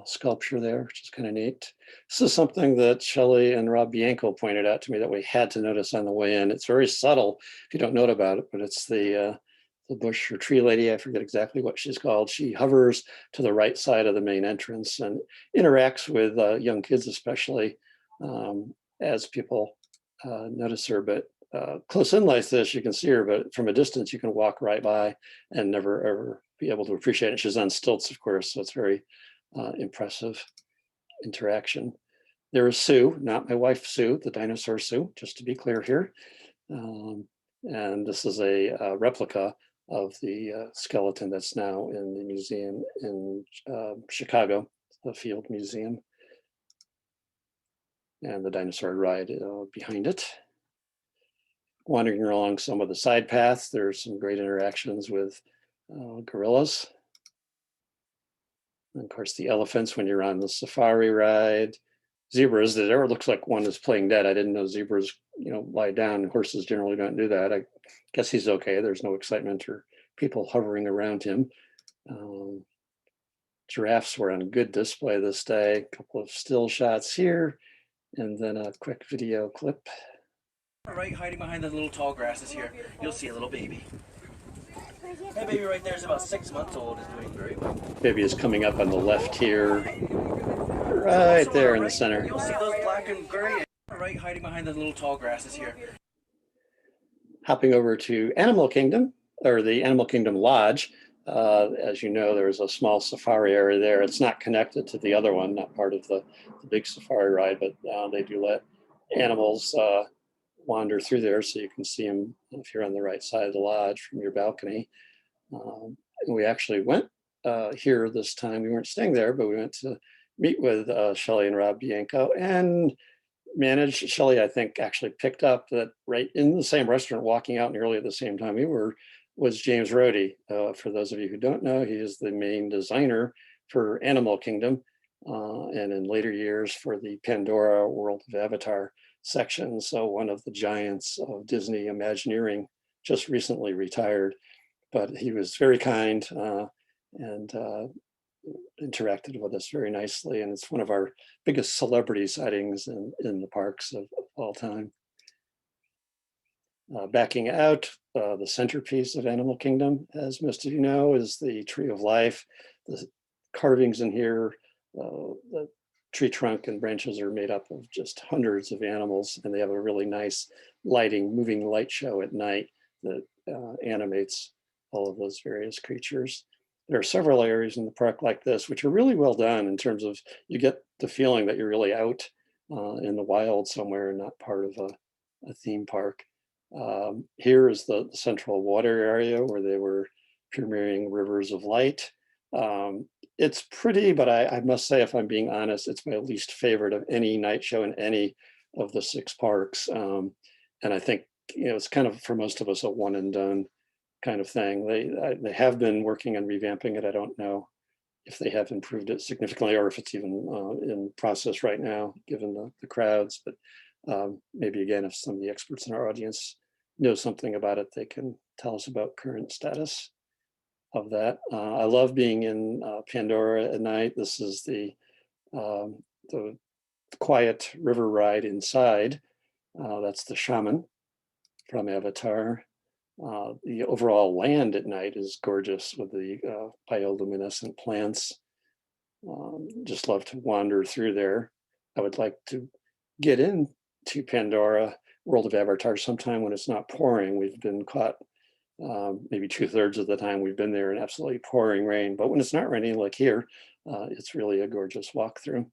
sculpture there, which is kind of neat. This is something that Shelley and Rob Bianco pointed out to me that we had to notice on the way in. It's very subtle if you don't know about it, but it's the bush or tree lady, I forget exactly what she's called. She hovers to the right side of the main entrance and interacts with young kids, especially as people notice her. But close in like this, you can see her, but from a distance, you can walk right by and never ever be able to appreciate it. She's on stilts, of course, so it's very impressive interaction. There is Sue, not my wife Sue, the dinosaur Sue, just to be clear here. And this is a replica of the skeleton that's now in the museum in Chicago, the Field Museum. And the dinosaur ride behind it. Wandering along some of the side paths, there's some great interactions with gorillas. And of course, the elephants when you're on the safari ride. Zebras, there looks like one is playing dead. I didn't know zebras, lie down. Horses generally don't do that. I guess he's okay. There's no excitement or people hovering around him. Giraffes were on good display this day. A couple of still shots here, and then a quick video clip. Right, hiding behind the little tall grasses here, you'll see a little baby. That baby right there is about 6 months old, is doing very well. Baby is coming up on the left here, right there in the center. You'll see those black and gray. Right, hiding behind the little tall grasses here. Hopping over to Animal Kingdom, or the Animal Kingdom Lodge. As you know, there's a small safari area there. It's not connected to the other one, not part of the big safari ride, but they do let animals wander through there, so you can see them if you're on the right side of the lodge from your balcony. And we actually went here this time. We weren't staying there, but we went to meet with Shelley and Rob Bianco, and managed. Shelley, I think, actually picked up that right in the same restaurant, walking out nearly at the same time we were, was James Rhodey. For those of you who don't know, he is the main designer for Animal Kingdom, and in later years for the Pandora World of Avatar section. So one of the giants of Disney Imagineering, just recently retired, but he was very kind and interacted with us very nicely. And it's one of our biggest celebrity sightings in the parks of all time. Backing out, the centerpiece of Animal Kingdom, as most of you know, is the Tree of Life. The carvings in here, the tree trunk and branches are made up of just hundreds of animals, and they have a really nice lighting, moving light show at night that animates all of those various creatures. There are several areas in the park like this, which are really well done in terms of, you get the feeling that you're really out in the wild somewhere and not part of a theme park. Here is the central water area where they were premiering Rivers of Light. It's pretty, but I must say, if I'm being honest, it's my least favorite of any night show in any of the 6 parks. And I think, it's kind of, for most of us, a one and done kind of thing. They have been working on revamping it. I don't know if they have improved it significantly or if it's even in process right now, given the crowds. But maybe again, if some of the experts in our audience know something about it, they can tell us about current status of that. I love being in Pandora at night. This is the quiet river ride inside. That's the shaman from Avatar. The overall land at night is gorgeous with the bioluminescent plants. Just love to wander through there. I would like to get into Pandora World of Avatar sometime when it's not pouring. We've been caught maybe 2/3 of the time we've been there in absolutely pouring rain, but when it's not raining like here, it's really a gorgeous walkthrough.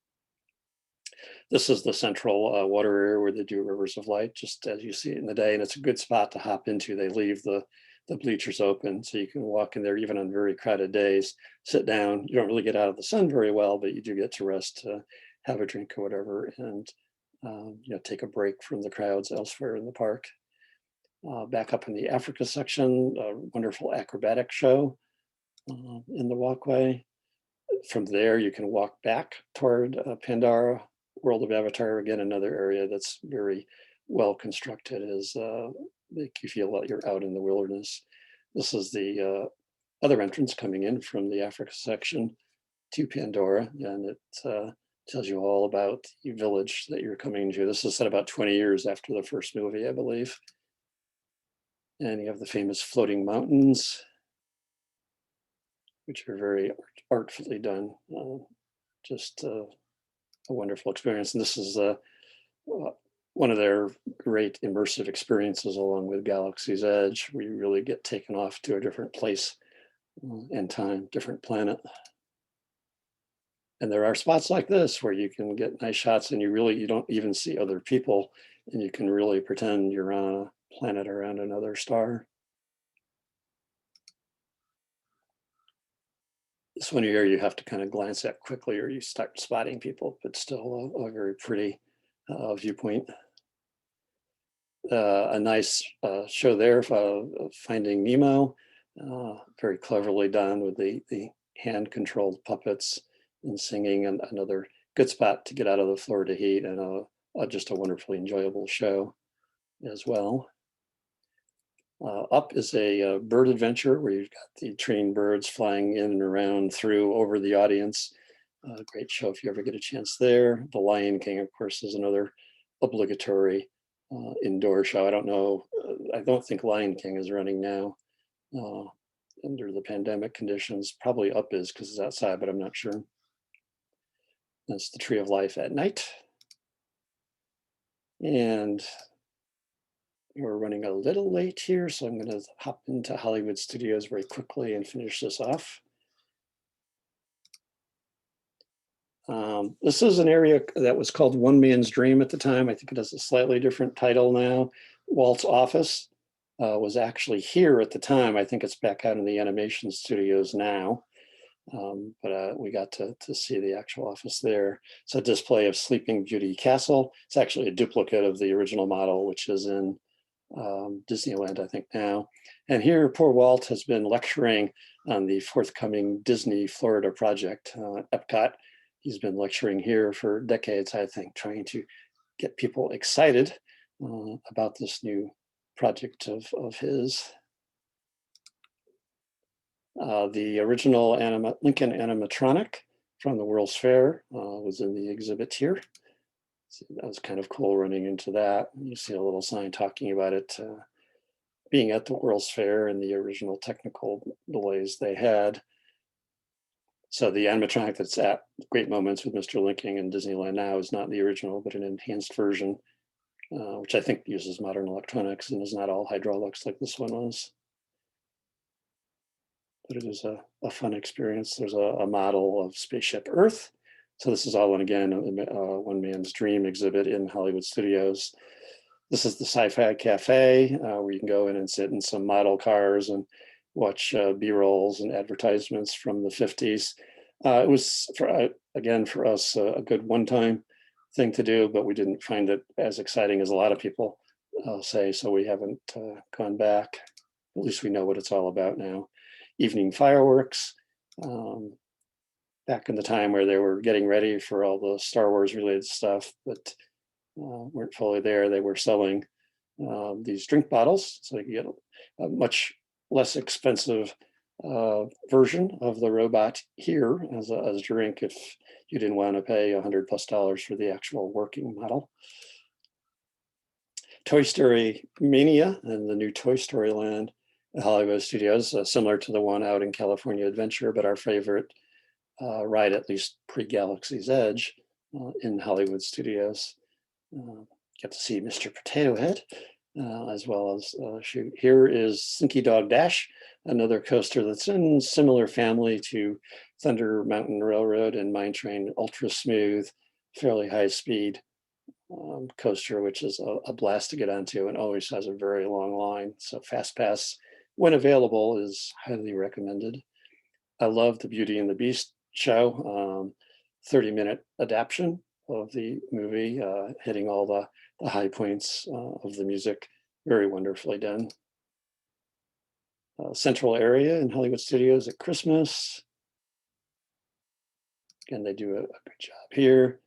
This is the central water area where they do Rivers of Light, just as you see it in the day, and it's a good spot to hop into. They leave the bleachers open so you can walk in there even on very crowded days, sit down. You don't really get out of the sun very well, but you do get to rest, have a drink or whatever, and take a break from the crowds elsewhere in the park. Back up in the Africa section, a wonderful acrobatic show in the walkway. From there, you can walk back toward Pandara World of Avatar. Again, another area that's very well constructed, is make you feel like you're out in the wilderness. This is the other entrance coming in from the Africa section to Pandora, and it tells you all about the village that you're coming to. This is set about 20 years after the first movie, I believe. And you have the famous floating mountains, which are very artfully done. Just a wonderful experience. And this is one of their great immersive experiences, along with Galaxy's Edge, where you really get taken off to a different place and time, different planet. And there are spots like this where you can get nice shots and you don't even see other people, and you can really pretend you're on a planet around another star. This one here you have to kind of glance at quickly or you start spotting people, but still a very pretty viewpoint. A nice show there of Finding Nemo, very cleverly done with the hand-controlled puppets and singing, and another good spot to get out of the Florida heat, and just a wonderfully enjoyable show as well. Up is a bird adventure where you've got the trained birds flying in and around through over the audience. Great show if you ever get a chance there. The Lion King, of course, is another obligatory indoor show. I don't know, I don't think Lion King is running now under the pandemic conditions. Probably Up is because it's outside, but I'm not sure. That's the Tree of Life at night. And we're running a little late here, so I'm going to hop into Hollywood Studios very quickly and finish this off. This is an area that was called One Man's Dream at the time. I think it has a slightly different title now. Walt's office was actually here at the time. I think it's back out in the animation studios now. But we got to see the actual office there. It's a display of Sleeping Beauty Castle. It's actually a duplicate of the original model, which is in Disneyland, I think now. And here, poor Walt has been lecturing on the forthcoming Disney Florida project, Epcot. He's been lecturing here for decades, I think, trying to get people excited about this new project of his. The original Lincoln animatronic from the World's Fair was in the exhibit here. So that was kind of cool running into that. You see a little sign talking about it being at the World's Fair and the original technical delays they had. So the animatronic that's at Great Moments with Mr. Lincoln in Disneyland now is not the original, but an enhanced version, which I think uses modern electronics and is not all hydraulics like this one was. But it is a fun experience. There's a model of Spaceship Earth. So this is all in, again, One Man's Dream exhibit in Hollywood Studios. This is the Sci-Fi Cafe, where you can go in and sit in some model cars and watch B-rolls and advertisements from the 50s. It was, again, for us, a good one-time thing to do, but we didn't find it as exciting as a lot of people say, so we haven't gone back. At least we know what it's all about now. Evening fireworks, back in the time where they were getting ready for all the Star Wars related stuff, but weren't fully there. They were selling these drink bottles, so you could get a much less expensive version of the robot here as a drink if you didn't want to pay $100+ for the actual working model. Toy Story Mania and the new Toy Story Land at Hollywood Studios, similar to the one out in California Adventure, but our favorite ride, at least pre-Galaxy's Edge, in Hollywood Studios. Get to see Mr. Potato Head, as well as shoot. Here is Slinky Dog Dash, another coaster that's in similar family to Thunder Mountain Railroad and Mine Train, ultra smooth, fairly high speed coaster, which is a blast to get onto and always has a very long line. So Fast Pass, when available, is highly recommended. I love the Beauty and the Beast show, 30-minute adaptation of the movie, hitting all the high points of the music, very wonderfully done. Central area in Hollywood Studios at Christmas. Again, they do a good job here.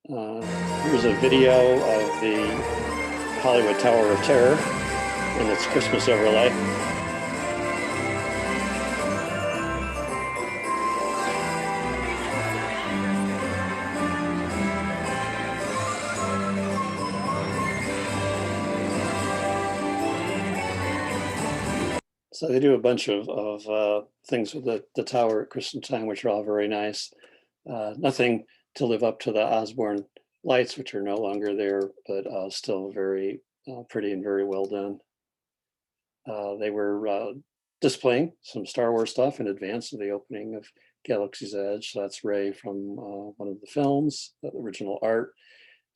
Here's a video of the Hollywood Tower of Terror and its Christmas overlay. So they do a bunch of things with the tower at Christmas time, which are all very nice. Nothing to live up to the Osborne lights, which are no longer there, but still very pretty and very well done. They were displaying some Star Wars stuff in advance of the opening of Galaxy's Edge. So that's Rey from one of the films, the original art.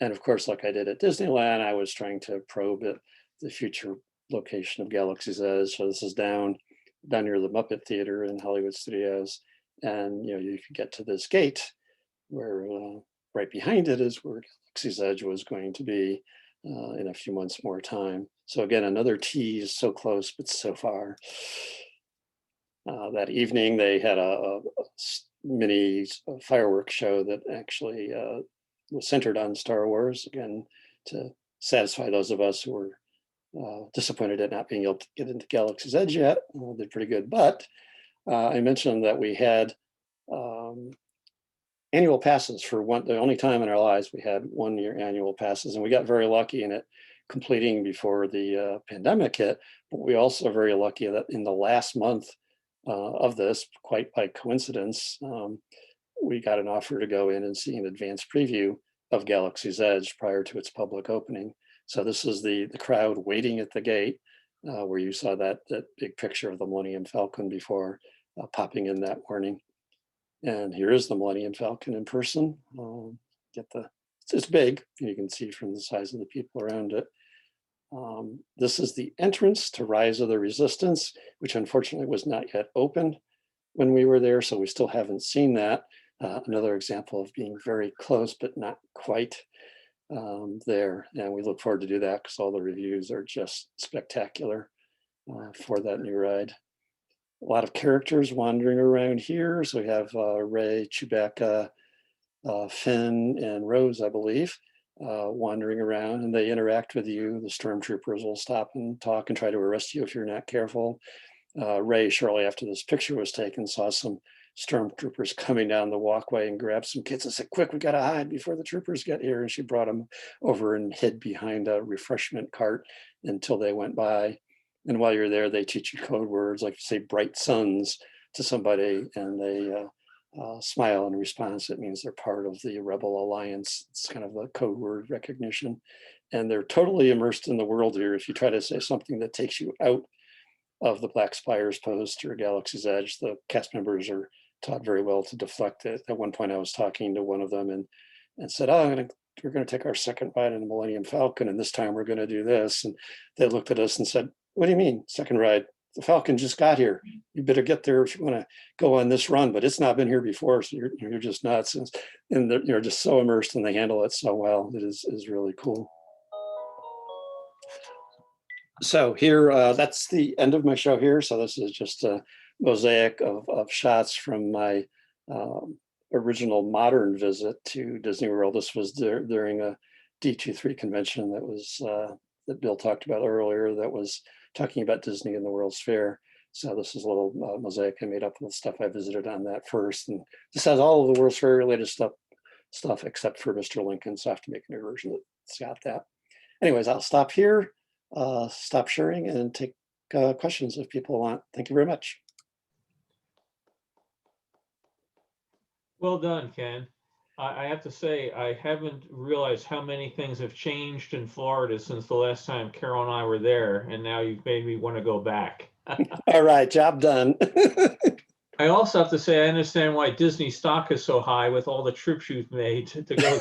And of course, like I did at Disneyland, I was trying to probe the future location of Galaxy's Edge. So this is down near the Muppet Theater in Hollywood Studios. And you could get to this gate where right behind it is where Galaxy's Edge was going to be in a few months more time. So again, another tease, so close, but so far. That evening, they had a mini fireworks show that actually was centered on Star Wars, again, to satisfy those of us who were disappointed at not being able to get into Galaxy's Edge yet. Did pretty good, but I mentioned that we had annual passes for the only time in our lives we had 1-year annual passes, and we got very lucky in it completing before the pandemic hit. But we also are very lucky that in the last month of this, quite by coincidence, we got an offer to go in and see an advanced preview of Galaxy's Edge prior to its public opening. So this is the crowd waiting at the gate, where you saw that big picture of the Millennium Falcon before popping in that morning. And here is the Millennium Falcon in person. It's big, you can see from the size of the people around it. This is the entrance to Rise of the Resistance, which unfortunately was not yet open. when we were there, so we still haven't seen that. Another example of being very close, but not quite there. And we look forward to do that because all the reviews are just spectacular for that new ride. A lot of characters wandering around here. So we have Rey, Chewbacca, Finn, and Rose, I believe, wandering around, and they interact with you. The stormtroopers will stop and talk and try to arrest you if you're not careful. Rey, shortly after this picture was taken, saw some stormtroopers coming down the walkway and grabbed some kids and said, "Quick, we gotta hide before the troopers get here." And she brought them over and hid behind a refreshment cart until they went by. And while you're there, they teach you code words, like say bright suns to somebody, and they smile in response. It means they're part of the Rebel Alliance. It's kind of a code word recognition. And they're totally immersed in the world here. If you try to say something that takes you out of the Black Spires post or Galaxy's Edge, the cast members are taught very well to deflect it. At one point I was talking to one of them and said, "Oh, we're going to take our second ride in the Millennium Falcon, and this time we're going to do this." And they looked at us and said, "What do you mean, second ride? The Falcon just got here. You better get there if you want to go on this run, but it's not been here before, so you're just nuts." And they're just so immersed and they handle it so well. It is really cool. So here, that's the end of my show here. So this is just a mosaic of shots from my original modern visit to Disney World. This was during a D23 convention that was that Bill talked about earlier, that was talking about Disney and the World's Fair. So this is a little mosaic I made up with stuff I visited on that first. And this has all of the World's Fair related stuff except for Mr. Lincoln. So I have to make a new version that's got that. Anyways, I'll stop here, stop sharing, and take questions if people want. Thank you very much. Well done, Ken. I have to say, I haven't realized how many things have changed in Florida since the last time Carol and I were there, and now you've made me want to go back. All right, job done. I also have to say, I understand why Disney stock is so high with all the trips you've made to go.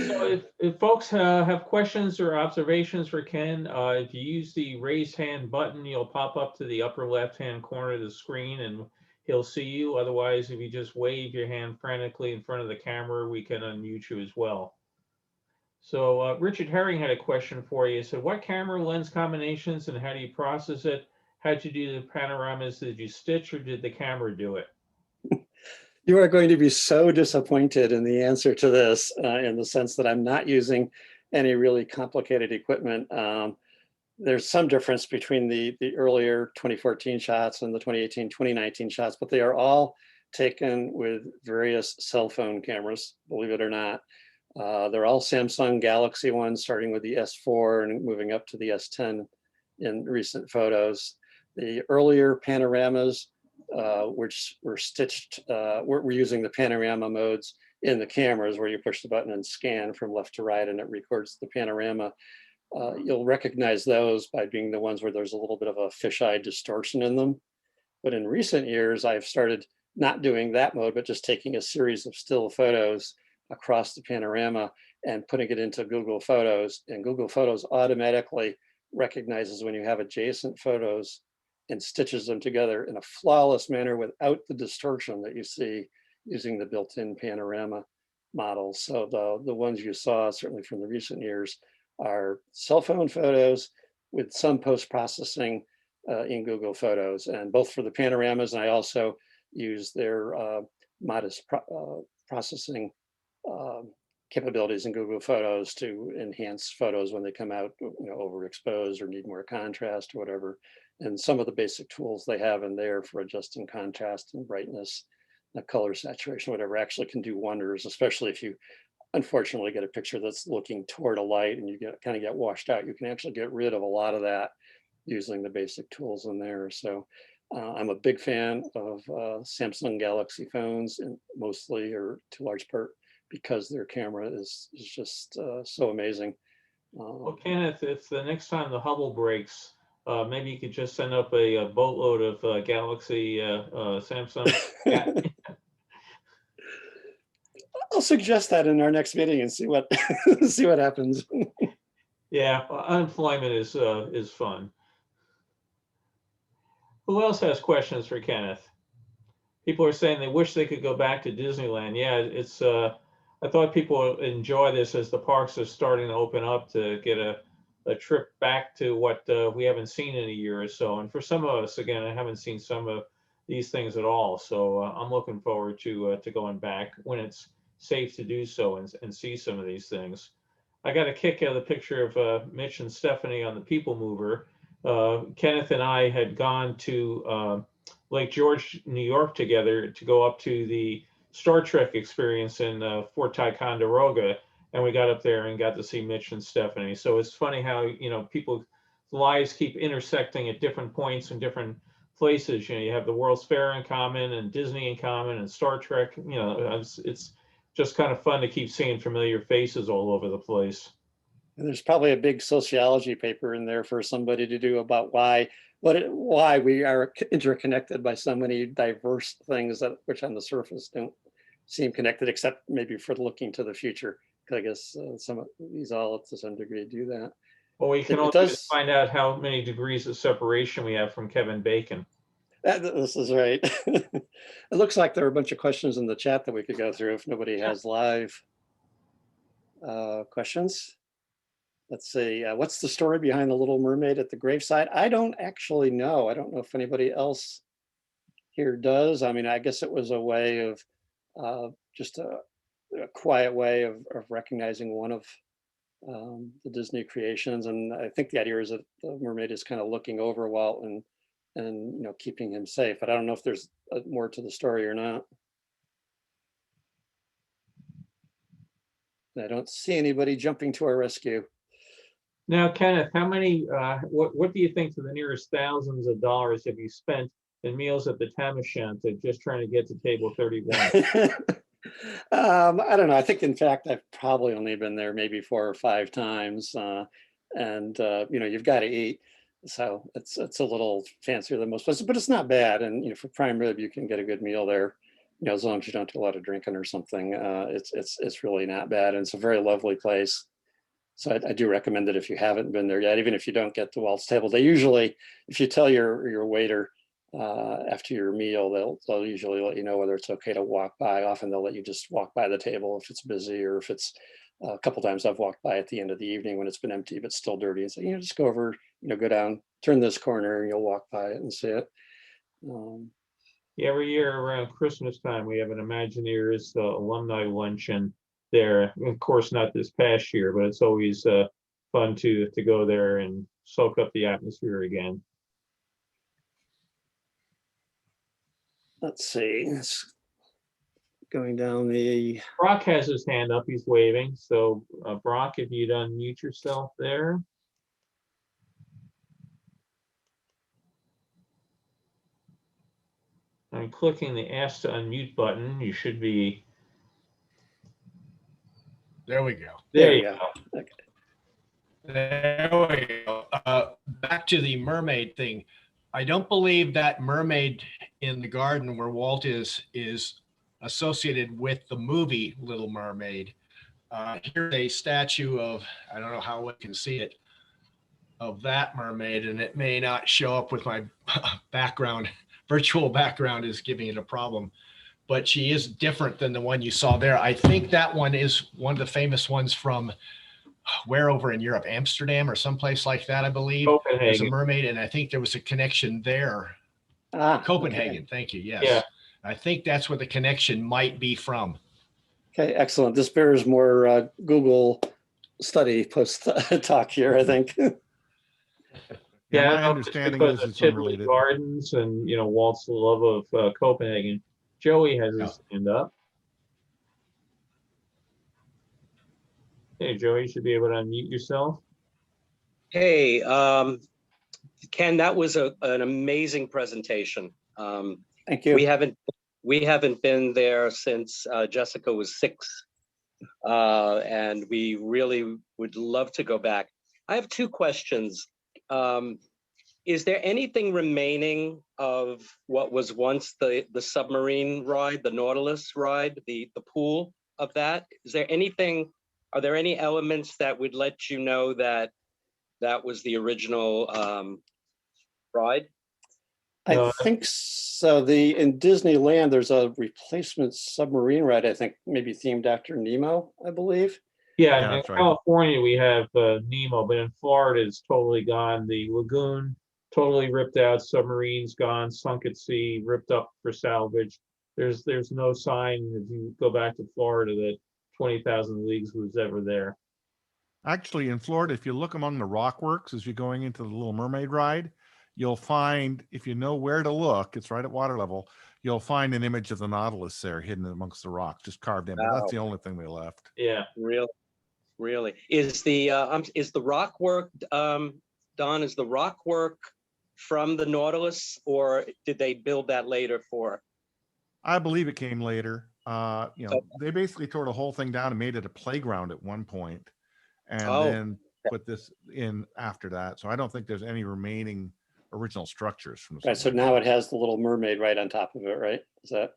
So if folks have questions or observations for Ken, if you use the raise hand button, you'll pop up to the upper left-hand corner of the screen and he'll see you. Otherwise, if you just wave your hand frantically in front of the camera, we can unmute you as well. So Richard Herring had a question for you. So what camera lens combinations and how do you process it? How'd you do the panoramas? Did you stitch or did the camera do it? You are going to be so disappointed in the answer to this, in the sense that I'm not using any really complicated equipment. There's some difference between the earlier 2014 shots and the 2018, 2019 shots, but they are all taken with various cell phone cameras, believe it or not. They're all Samsung Galaxy ones, starting with the S4 and moving up to the S10 in recent photos. The earlier panoramas, which were stitched, we're using the panorama modes in the cameras where you push the button and scan from left to right and it records the panorama. You'll recognize those by being the ones where there's a little bit of a fisheye distortion in them. But in recent years, I've started not doing that mode, but just taking a series of still photos across the panorama and putting it into Google Photos. And Google Photos automatically recognizes when you have adjacent photos and stitches them together in a flawless manner without the distortion that you see using the built-in panorama models. So the ones you saw, certainly from the recent years, are cell phone photos with some post-processing in Google Photos, and both for the panoramas, and I also use their modest processing capabilities in Google Photos to enhance photos when they come out, overexposed or need more contrast or whatever. And some of the basic tools they have in there for adjusting contrast and brightness, the color saturation, whatever, actually can do wonders, especially if you unfortunately get a picture that's looking toward a light and you kind of get washed out. You can actually get rid of a lot of that using the basic tools in there. So I'm a big fan of Samsung Galaxy phones, and mostly, or to large part, because their camera is just so amazing. Well, Kenneth, if the next time the Hubble breaks, maybe you could just send up a boatload of Galaxy Samsung. I'll suggest that in our next meeting and see what see what happens. Yeah, unemployment is fun. Who else has questions for Kenneth? People are saying they wish they could go back to Disneyland. Yeah, it's I thought people would enjoy this as the parks are starting to open up to get a trip back to what we haven't seen in a year or so. And for some of us, again, I haven't seen some of these things at all. So I'm looking forward to going back when it's safe to do so and see some of these things. I got a kick out of the picture of Mitch and Stephanie on the People Mover. Kenneth and I had gone to Lake George, New York together to go up to the Star Trek experience in Fort Ticonderoga. And we got up there and got to see Mitch and Stephanie. So it's funny how, people's lives keep intersecting at different points and different places. You have the World's Fair in common and Disney in common and Star Trek. It's just kind of fun to keep seeing familiar faces all over the place. And there's probably a big sociology paper in there for somebody to do about why we are interconnected by so many diverse things that which on the surface don't seem connected, except maybe for looking to the future. I guess some of these all to some degree do that. Well, we can also find out how many degrees of separation we have from Kevin Bacon. This is right. It looks like there are a bunch of questions in the chat that we could go through if nobody has live questions. Let's see, what's the story behind the Little Mermaid at the graveside? I don't actually know. I don't know if anybody else here does. I mean, I guess it was a way of just a quiet way of recognizing one of the Disney creations. And I think the idea is that the mermaid is kind of looking over Walt and keeping him safe. But I don't know if there's more to the story or not. I don't see anybody jumping to our rescue. Now, Kenneth, how many, what do you think to the nearest thousands of dollars have you spent in meals at the Tam O'Shanter just trying to get to table 31? I don't know. I think, in fact, I've probably only been there maybe 4 or 5 times. And you've got to eat. So it's a little fancier than most places, but it's not bad. And, for prime rib, you can get a good meal there. As long as you don't do a lot of drinking or something, it's really not bad. And it's a very lovely place. So I do recommend it if you haven't been there yet, even if you don't get to Walt's table. They usually, if you tell your waiter after your meal, they'll usually let you know whether it's okay to walk by. Often they'll let you just walk by the table if it's busy, or if it's a couple times I've walked by at the end of the evening when it's been empty but still dirty, and say, just go over, go down, turn this corner, and you'll walk by it and see it. Every year around Christmas time, we have an Imagineers alumni luncheon there. Of course, not this past year, but it's always fun to go there and soak up the atmosphere again. Let's see. It's going down the. Brock has his hand up. He's waving. So, Brock, if you'd unmute yourself there. I'm clicking the Ask to Unmute button. You should be. There we go. There you go. Okay. There we go. Back to the mermaid thing. I don't believe that mermaid in the garden where Walt is associated with the movie Little Mermaid. Here's a statue of, I don't know how one can see it, of that mermaid, and it may not show up with my background. Virtual background is giving it a problem, but she is different than the one you saw there. I think that one is one of the famous ones from where over in Europe, Amsterdam or someplace like that, I believe. Copenhagen. There's a mermaid, and I think there was a connection there. Copenhagen, okay. Thank you, yes. Yeah. I think that's where the connection might be from. Okay, excellent. This bears more Google study post talk here, I think. Yeah, my understanding is it's unrelated. Gardens and Walt's love of Copenhagen. Joey has his hand up. Hey, Joey, you should be able to unmute yourself. Hey, Ken, that was an amazing presentation. Thank you. We haven't been there since Jessica was 6, and we really would love to go back. I have 2 questions. Is there anything remaining of what was once the submarine ride, the Nautilus ride, the pool of that? Is there anything? Are there any elements that would let you know that that was the original ride? I think so. In Disneyland, there's a replacement submarine ride, I think, maybe themed after Nemo, I believe. Yeah, Yeah, in that's right. California, we have Nemo, but in Florida, it's totally gone. The lagoon, totally ripped out, submarines gone, sunk at sea, ripped up for salvage. There's no sign, if you go back to Florida, that 20,000 Leagues was ever there. Actually, in Florida, if you look among the rockworks as you're going into the Little Mermaid ride, you'll find, if you know where to look, it's right at water level, you'll find an image of the Nautilus there hidden amongst the rocks, just carved in. But Wow. that's the only thing they left. Yeah. Really. Is the rock work, Don, is the rock work from the Nautilus, or did they build that later for? I believe it came later. They basically tore the whole thing down and made it a playground at one point, and then put this in after that. So I don't think there's any remaining original structures from the Right, so now it has the Little Mermaid right on top of it, right? Is that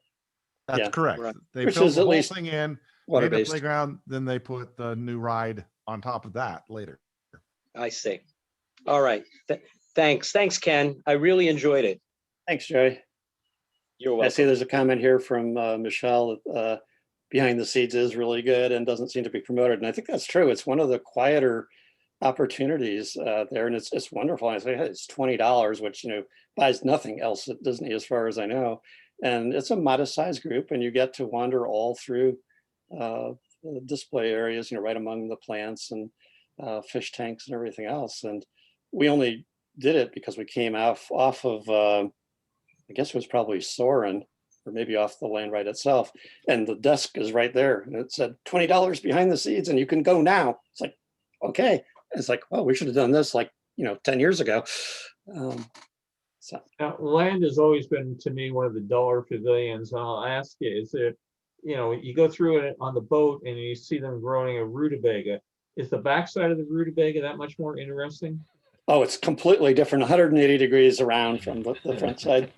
That's yeah. correct. Right. They Which built is the at whole least thing in, made a water-based? playground, then they put the new ride on top of that later. I see. All right. Thanks, Ken. I really enjoyed it. Thanks, Joey. You're I see welcome. there's a comment here from Michelle. Behind the Scenes is really good and doesn't seem to be promoted. And I think that's true. It's one of the quieter opportunities there, and it's wonderful. I say, hey, it's $20, which buys nothing else at Disney as far as I know. And it's a modest size group, and you get to wander all through the display areas, right among the plants and fish tanks and everything else. And we only did it because we came off of I guess it was probably Soarin', or maybe off the land right itself. And the desk is right there. And it said $20 behind the scenes and you can go now. It's like, okay. It's like, well, we should have done this 10 years ago. So Now, land has always been to me one of the duller pavilions. And I'll ask you, is it, you go through it on the boat and you see them growing a rutabaga. Is the backside of the rutabaga that much more interesting? oh, it's completely different, 180 degrees around from the front side.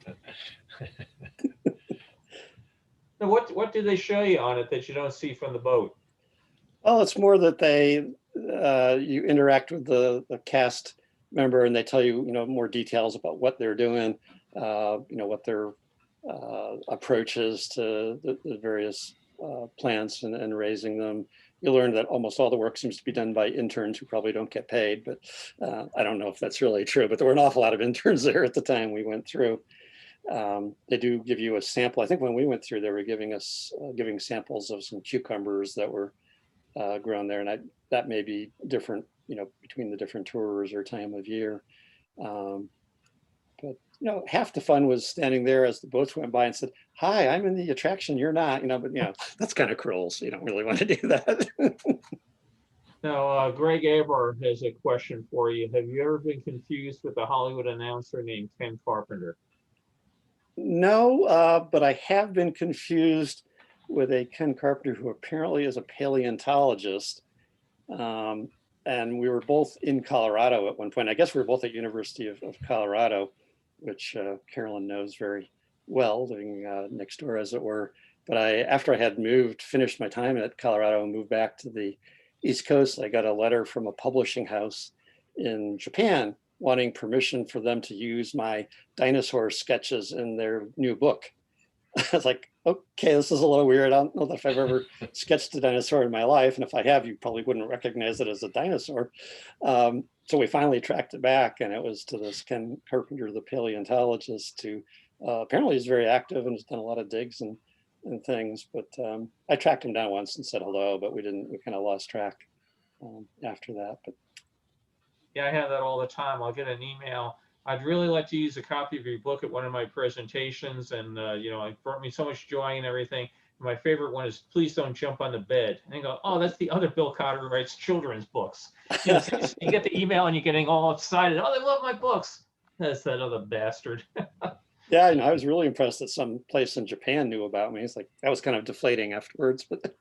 Now, what do they show you on it that you don't see from the boat? Well, it's more that you interact with the cast member and they tell you, more details about what they're doing, what their approach is to the various plants and raising them. You learn that almost all the work seems to be done by interns who probably don't get paid, but I don't know if that's really true, but there were an awful lot of interns there at the time we went through. They do give you a sample. I think when we went through, they were giving samples of some cucumbers that were grown there, and that may be different, between the different tours or time of year. But half the fun was standing there as the boats went by and said, "Hi, I'm in the attraction. You're not." But that's kind of cruel. So you don't really want to do that. Now, Greg Aber has a question for you. Have you ever been confused with a Hollywood announcer named Ken Carpenter? No, but I have been confused with a Ken Carpenter who apparently is a paleontologist. And we were both in Colorado at one point. I guess we were both at University of Colorado, which Carolyn knows very well, living next door, as it were. But after I had finished my time at Colorado and moved back to the East Coast, I got a letter from a publishing house in Japan wanting permission for them to use my dinosaur sketches in their new book. I was like, okay, this is a little weird. I don't know if I've ever sketched a dinosaur in my life. And if I have, you probably wouldn't recognize it as a dinosaur. So we finally tracked it back, and it was to this Ken Carpenter, the paleontologist, who apparently is very active and has done a lot of digs and things. But I tracked him down once and said hello, but we kind of lost track after that. But Yeah, I have that all the time. I'll get an email. I'd really like to use a copy of your book at one of my presentations, and it brought me so much joy and everything. My favorite one is "Please Don't Jump on the Bed." And I go, "Oh, that's the other Bill Cotter who writes children's books." So you get the email and you're getting all excited. "Oh, they love my books." That's that other bastard. Yeah, I was really impressed that some place in Japan knew about me. It's like that was kind of deflating afterwards, but.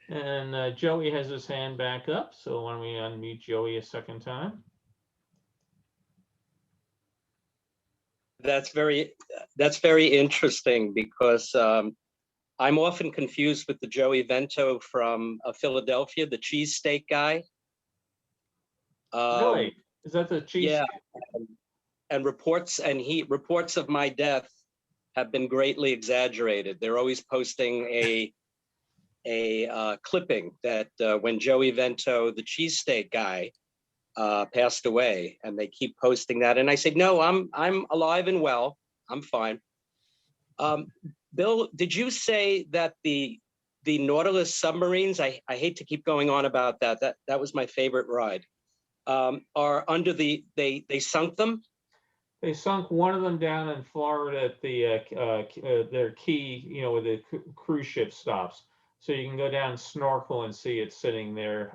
And Joey has his hand back up, so why don't we unmute Joey a second time? That's very interesting because I'm often confused with the Joey Vento from Philadelphia, the cheesesteak guy. Really? Is that the cheese? Yeah. reports of my death have been greatly exaggerated. They're always posting a clipping that when Joey Vento, the cheesesteak guy, passed away, and they keep posting that. And I said, no, I'm alive and well. I'm fine. Bill, did you say that the Nautilus submarines, I hate to keep going on about that. That was my favorite ride. Are under they sunk them? They sunk one of them down in Florida at their key, where the cruise ship stops. So you can go down and snorkel and see it sitting there.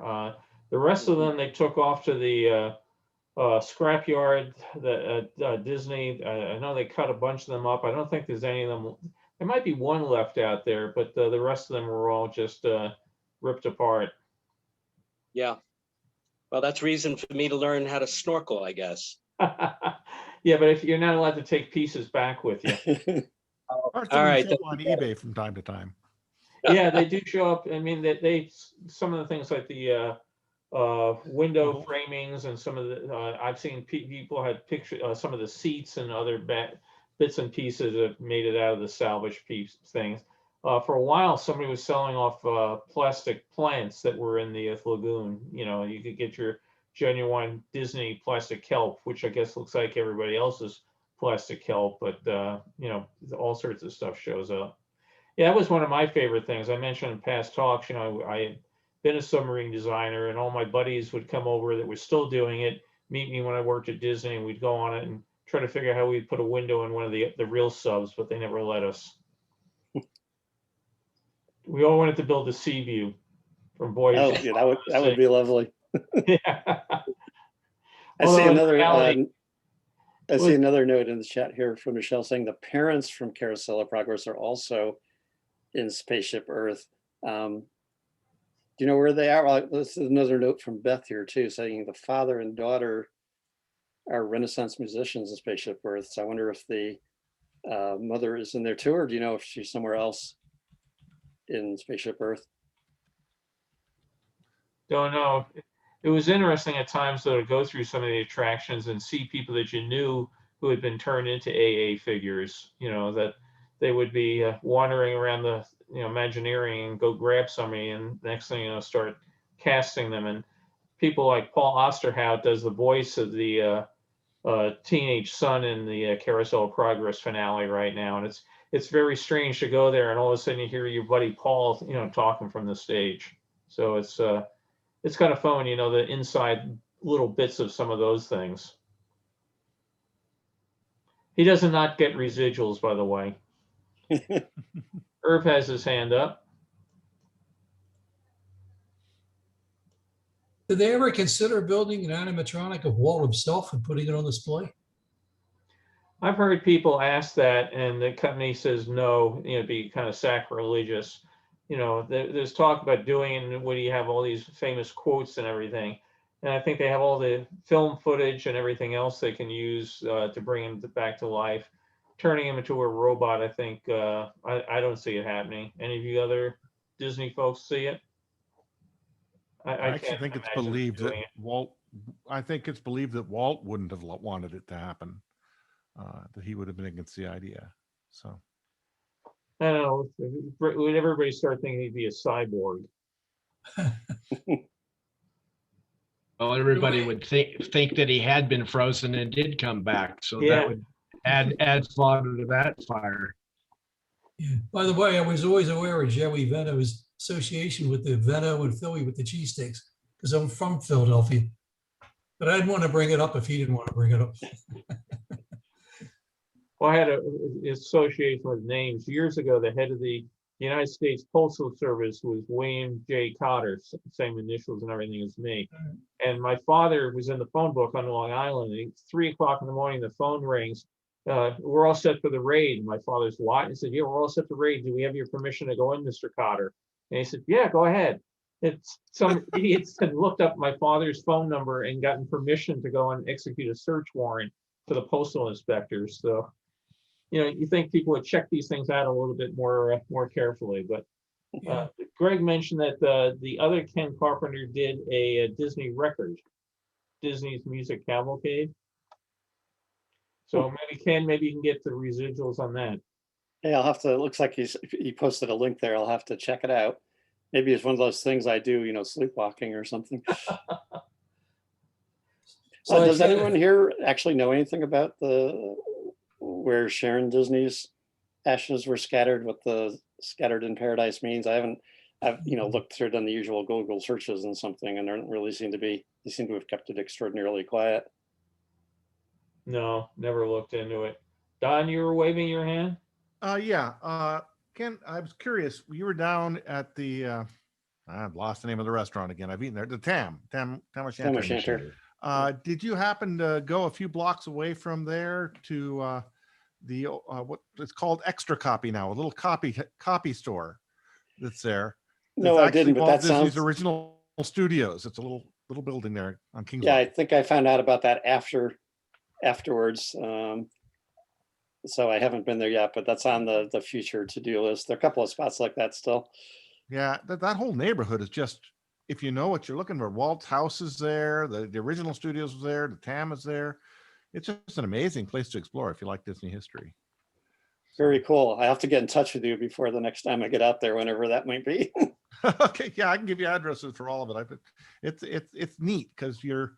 The rest of them, they took off to the scrapyard, the Disney. I know they cut a bunch of them up. I don't think there's any of them. There might be one left out there, but the rest of them were all just ripped apart. Yeah. Well, that's reason for me to learn how to snorkel, I guess. Yeah, but if you're not allowed to take pieces back with you. All right. Show up on eBay from time to time. Yeah, they do show up. I mean, they some of the things like the window framings and some of the I've seen people had picture some of the seats and other bits and pieces that made it out of the salvage piece things. For a while, somebody was selling off plastic plants that were in the lagoon. You could get your genuine Disney plastic kelp, which I guess looks like everybody else's plastic kelp, but all sorts of stuff shows up. Yeah, that was one of my favorite things. I mentioned in past talks, I had been a submarine designer, and all my buddies would come over that were still doing it, meet me when I worked at Disney, and we'd go on it and try to figure out how we'd put a window in one of the real subs, but they never let us. We all wanted to build a sea view from Boise. Oh, yeah, that would be lovely. Yeah. I see another. reality, I see another note in the chat here from Michelle saying the parents from Carousel of Progress are also in Spaceship Earth. Do you know where they are? Well, this is another note from Beth here too, saying the father and daughter are Renaissance musicians in Spaceship Earth. So I wonder if the mother is in there too, or do you know if she's somewhere else in Spaceship Earth? Don't know. It was interesting at times though to go through some of the attractions and see people that you knew who had been turned into AA figures. That they would be wandering around the Imagineering and go grab somebody, and next thing start casting them. And people like Paul Osterhout does the voice of the teenage son in the Carousel of Progress finale right now, and it's very strange to go there and all of a sudden you hear your buddy Paul talking from the stage. So it's kind of fun, the inside little bits of some of those things. He does not get residuals, by the way. Irv has his hand up. Did they ever consider building an animatronic of Walt himself and putting it on display? I've heard people ask that, and the company says no. It'd be kind of sacrilegious. There's talk about doing it when you have all these famous quotes and everything. And I think they have all the film footage and everything else they can use to bring him back to life. Turning him into a robot, I think, I don't see it happening. Any of you other Disney folks see it? I actually think it's believed that Walt. I think it's believed that Walt wouldn't have wanted it to happen. That he would have been against the idea. So I don't know. Would everybody start thinking he'd be a cyborg? Well, everybody would think that he had been frozen and did come back, so Yeah. that would add fodder to that fire. Yeah. By the way, I was always aware of Joey Vento's association with the Vento and Philly with the cheesesteaks, because I'm from Philadelphia. But I didn't want to bring it up if he didn't want to bring it up. Well, I had an association with names. Years ago, the head of the United States Postal Service was William J. Cotter, same initials and everything as me. And my father was in the phone book on Long Island. And 3 o'clock in the morning, the phone rings. We're all set for the raid. And my father's what? He said, yeah, we're all set to raid. Do we have your permission to go in, Mr. Cotter? And he said, yeah, go ahead. It's some idiots had looked up my father's phone number and gotten permission to go and execute a search warrant for the postal inspectors. So, you think people would check these things out a little bit more carefully. But Greg mentioned that the other Ken Carpenter did a Disney record, Disney's Music Cavalcade. So maybe Ken, maybe you can get the residuals on that. Yeah, I'll have to, it looks like he posted a link there. I'll have to check it out. Maybe it's one of those things I do, sleepwalking or something. So I Does can't- anyone here actually know anything about where Sharon Disney's ashes were scattered, what the scattered in paradise means? I've looked through, done the usual Google searches and something, and there don't really they seem to have kept it extraordinarily quiet. No, never looked into it. Don, you were waving your hand? Yeah. Ken, I was curious. You were down at the, I've lost the name of the restaurant again. I've eaten there. The Tam Tam O'Shanter. Did you happen to go a few blocks away from there to what it's called Extra Copy now, a little copy store that's there? No, It's I didn't, actually but Walt that Disney's sounds, original studios. It's a little building there on Kings yeah, I Road. think I found out about that afterwards. So I haven't been there yet, but that's on the future to-do list. There are a couple of spots like that still. Yeah, that whole neighborhood is just, if you know what you're looking for, Walt's house is there, the original studios was there, the Tam is there. It's just an amazing place to explore if you like Disney history. Very cool. I have to get in touch with you before the next time I get out there, whenever that might be. Okay, yeah, I can give you addresses for all of it. It's neat because you're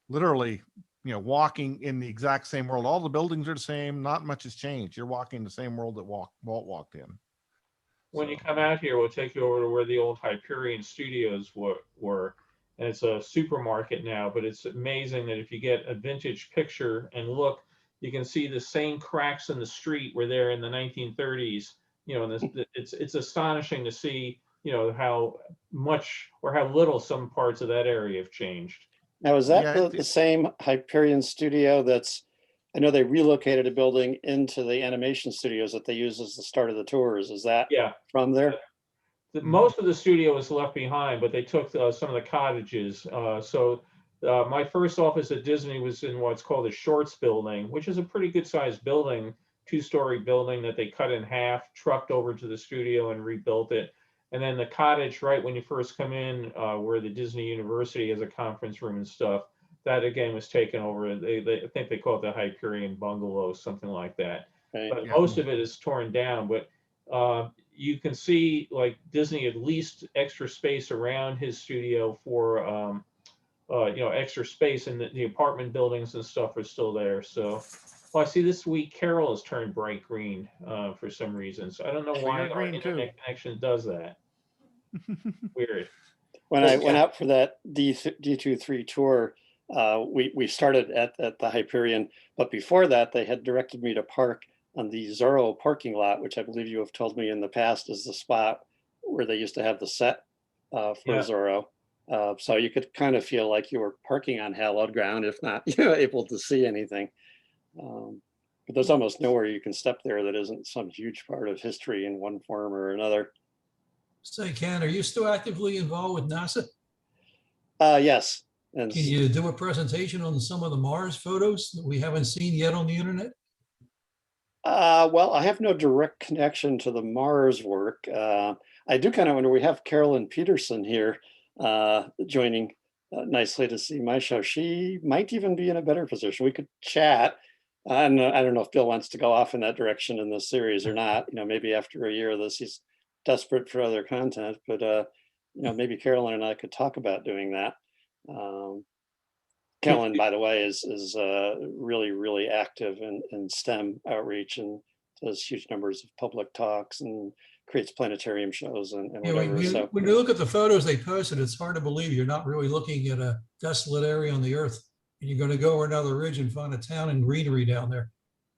literally, walking in the exact same world. All the buildings are the same. Not much has changed. You're walking the same world that Walt walked in. When you So, come out here, we'll take you over to where the old Hyperion Studios were. And it's a supermarket now, but it's amazing that if you get a vintage picture and look, you can see the same cracks in the street were there in the 1930s. And it's astonishing to see, how much or how little some parts of that area have changed. Now, is that Yeah, the same Hyperion studio I know they relocated a building into the animation studios that they use as the start of the tours. Is that Yeah. from there? Most of the studio was left behind, but they took some of the cottages. My first office at Disney was in what's called the Shorts building, which is a pretty good sized building, 2-story building that they cut in half, trucked over to the studio and rebuilt it. And then the cottage, right when you first come in, where the Disney University has a conference room and stuff, that again was taken over. I think they call it the Hyperion Bungalow, something like that. Right. But Yeah. most of it is torn down. But you can see like Disney at least extra space around his studio for extra space, and the apartment buildings and stuff are still there. So, I see this week Carol has turned bright green for some reason. So I don't know So why you're our green too. internet connection does that. Weird. When I went out for that D23 tour, we started at the Hyperion, but before that, they had directed me to park on the Zorro parking lot, which I believe you have told me in the past is the spot where they used to have the set for Yeah. Zorro. So you could kind of feel like you were parking on hallowed ground, if not able to see anything. But there's almost nowhere you can step there that isn't some huge part of history in one form or another. Say, Ken, are you still actively involved with NASA? Yes. And Can you do a presentation on some of the Mars photos that we haven't seen yet on the internet? well, I have no direct connection to the Mars work. I do kind of wonder, we have Carolyn Peterson here joining nicely to see my show. She might even be in a better position. We could chat. I don't know if Bill wants to go off in that direction in this series or not. Maybe after a year of this, he's desperate for other content, but maybe Carolyn and I could talk about doing that. Carolyn, by the way, is really, really active in STEM outreach and does huge numbers of public talks and creates planetarium shows and Yeah, whatever. So when you look at the photos they posted, it's hard to believe you're not really looking at a desolate area on the Earth. And you're going to go over another ridge and find a town and greenery down there.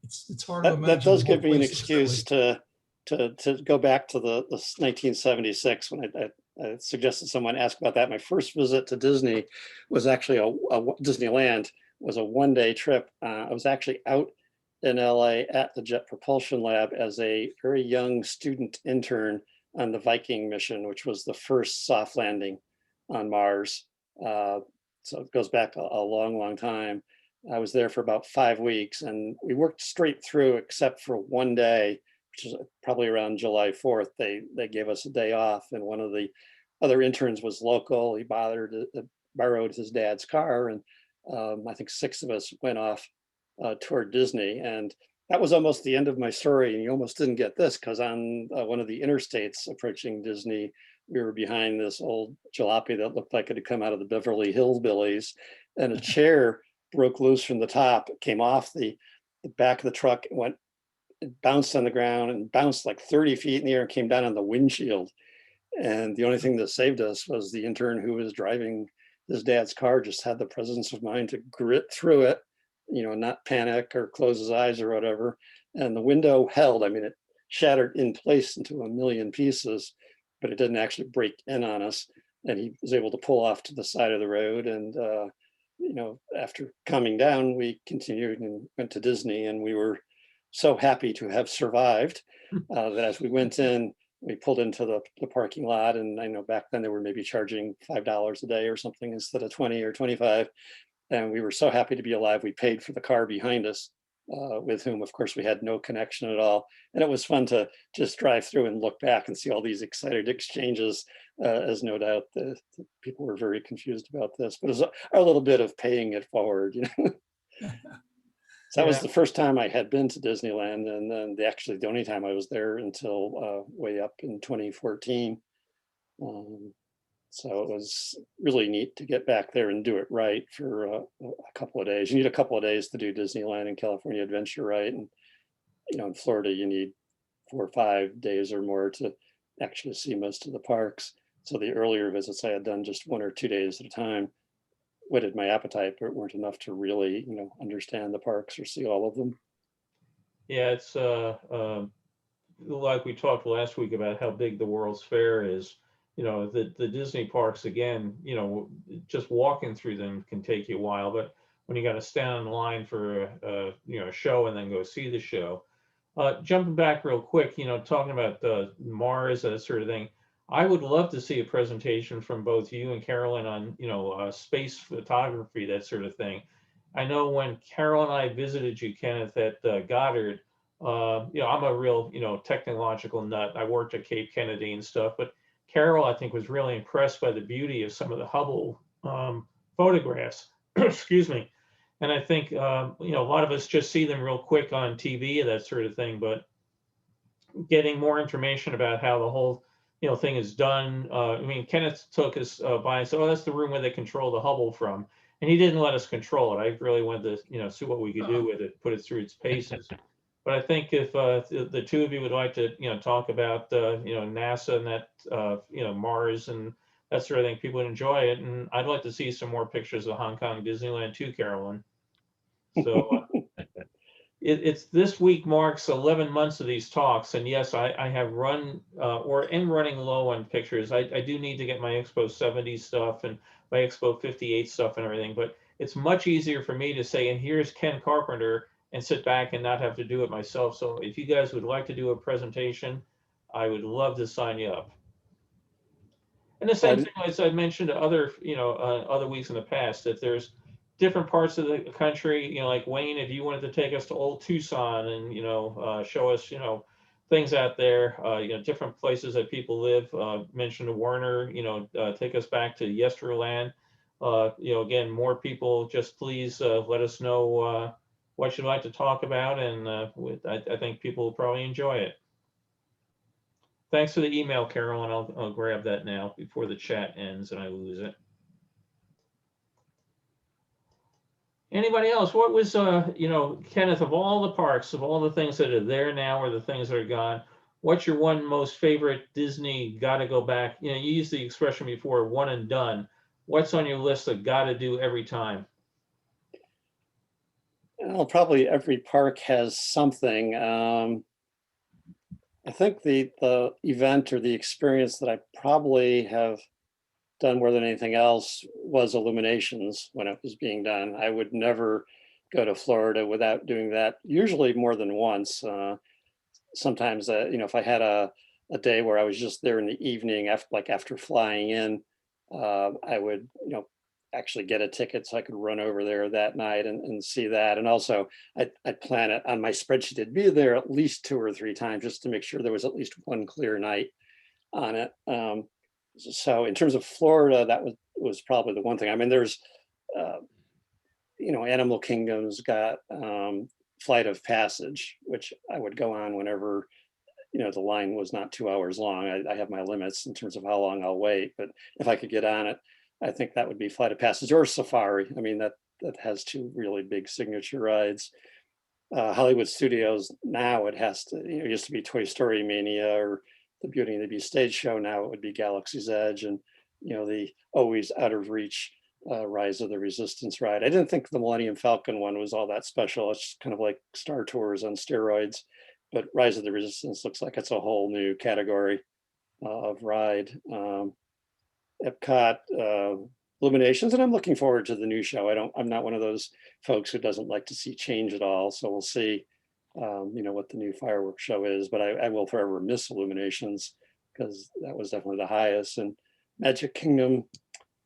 It's hard to imagine. that does the give whole me an place looks that way. excuse to go back to the 1976 when I suggested someone ask about that. My first visit to Disney was actually Disneyland was a one-day trip. I was actually out in LA at the Jet Propulsion Lab as a very young student intern on the Viking mission, which was the first soft landing on Mars. So it goes back a long, long time. I was there for about 5 weeks and we worked straight through except for one day, which is probably around July 4th. They gave us a day off, and one of the other interns was local. He borrowed his dad's car, and I think 6 of us went off toward Disney. And that was almost the end of my story. And you almost didn't get this because on one of the interstates approaching Disney, we were behind this old jalopy that looked like it had come out of the Beverly Hillbillies, and a chair broke loose from the top, came off the back of the truck, it bounced on the ground and bounced like 30 feet in the air and came down on the windshield. And the only thing that saved us was the intern who was driving his dad's car just had the presence of mind to grit through it, not panic or close his eyes or whatever. And the window held. I mean, it shattered in place into a million pieces, but it didn't actually break in on us. And he was able to pull off to the side of the road. And, after calming down, we continued and went to Disney, and we were so happy to have survived that as we went in, we pulled into the parking lot, and I know back then they were maybe charging $5 a day or something instead of 20 or 25. And we were so happy to be alive. We paid for the car behind us, with whom, of course, we had no connection at all. And it was fun to just drive through and look back and see all these excited exchanges, as no doubt the people were very confused about this, but it was a little bit of paying it forward, So that was the first time I had been to Disneyland, and then actually the only time I was there until way up in 2014. So it was really neat to get back there and do it right for a couple of days. You need a couple of days to do Disneyland and California Adventure right, and in Florida you need 4 or 5 days or more to actually see most of the parks. So the earlier visits I had done just 1 or 2 days at a time whetted my appetite, but weren't enough to really, understand the parks or see all of them. Yeah, it's like we talked last week about how big the World's Fair is. The Disney parks, again, just walking through them can take you a while, but when you got to stand in line for a show and then go see the show. Jumping back real quick, talking about Mars, that sort of thing. I would love to see a presentation from both you and Carolyn on, space photography, that sort of thing. I know when Carol and I visited you, Kenneth, at Goddard, I'm a real, technological nut. I worked at Cape Kennedy and stuff, but Carol, I think, was really impressed by the beauty of some of the Hubble photographs. Excuse me. And I think, a lot of us just see them real quick on TV and that sort of thing, but getting more information about how the whole thing is done. Kenneth took us by and said, "Oh, that's the room where they control the Hubble from," and he didn't let us control it. I really wanted to, see what we could do with it, put it through its paces. But I think if the two of you would like to, talk about, NASA and that, Mars and that sort of thing, people would enjoy it. And I'd like to see some more pictures of Hong Kong Disneyland too, Carolyn. So it's this week marks 11 months of these talks, and yes, I have run or am running low on pictures. I do need to get my Expo 70 stuff and my Expo 58 stuff and everything, but it's much easier for me to say, and here's Ken Carpenter, and sit back and not have to do it myself. So if you guys would like to do a presentation, I would love to sign you up. And the same thing as I mentioned to other, other weeks in the past, that there's different parts of the country, like Wayne, if you wanted to take us to old Tucson and, show us, things out there, different places that people live, mention to Werner, take us back to Yesterland. Again, more people, just please let us know what you'd like to talk about. And I think people will probably enjoy it. Thanks for the email, Carolyn. I'll grab that now before the chat ends and I lose it. Anybody else? What was, Kenneth, of all the parks, of all the things that are there now or the things that are gone, what's your one most favorite Disney gotta go back? You used the expression before, one and done. What's on your list of gotta do every time? Well, probably every park has something. I think the event or the experience that I probably have done more than anything else was Illuminations when it was being done. I would never go to Florida without doing that, usually more than once. Sometimes, if I had a day where I was just there in the evening, after flying in, I would, actually get a ticket so I could run over there that night and see that. And also I'd plan it on my spreadsheet to be there at least 2 or 3 times just to make sure there was at least one clear night on it. So in terms of Florida, that was probably the one thing. I mean, there's Animal Kingdom's got Flight of Passage, which I would go on whenever, the line was not 2 hours long. I have my limits in terms of how long I'll wait, but if I could get on it, I think that would be Flight of Passage or Safari. I mean, that has two really big signature rides. Hollywood Studios, now it has to, it used to be Toy Story Mania or the Beauty and the Beast stage show. Now it would be Galaxy's Edge and, the always out of reach Rise of the Resistance ride. I didn't think the Millennium Falcon one was all that special. It's kind of like Star Tours on steroids, but Rise of the Resistance looks like it's a whole new category of ride. Epcot, Illuminations, and I'm looking forward to the new show. I'm not one of those folks who doesn't like to see change at all. So we'll see, what the new fireworks show is, but I will forever miss Illuminations because that was definitely the highest. And Magic Kingdom,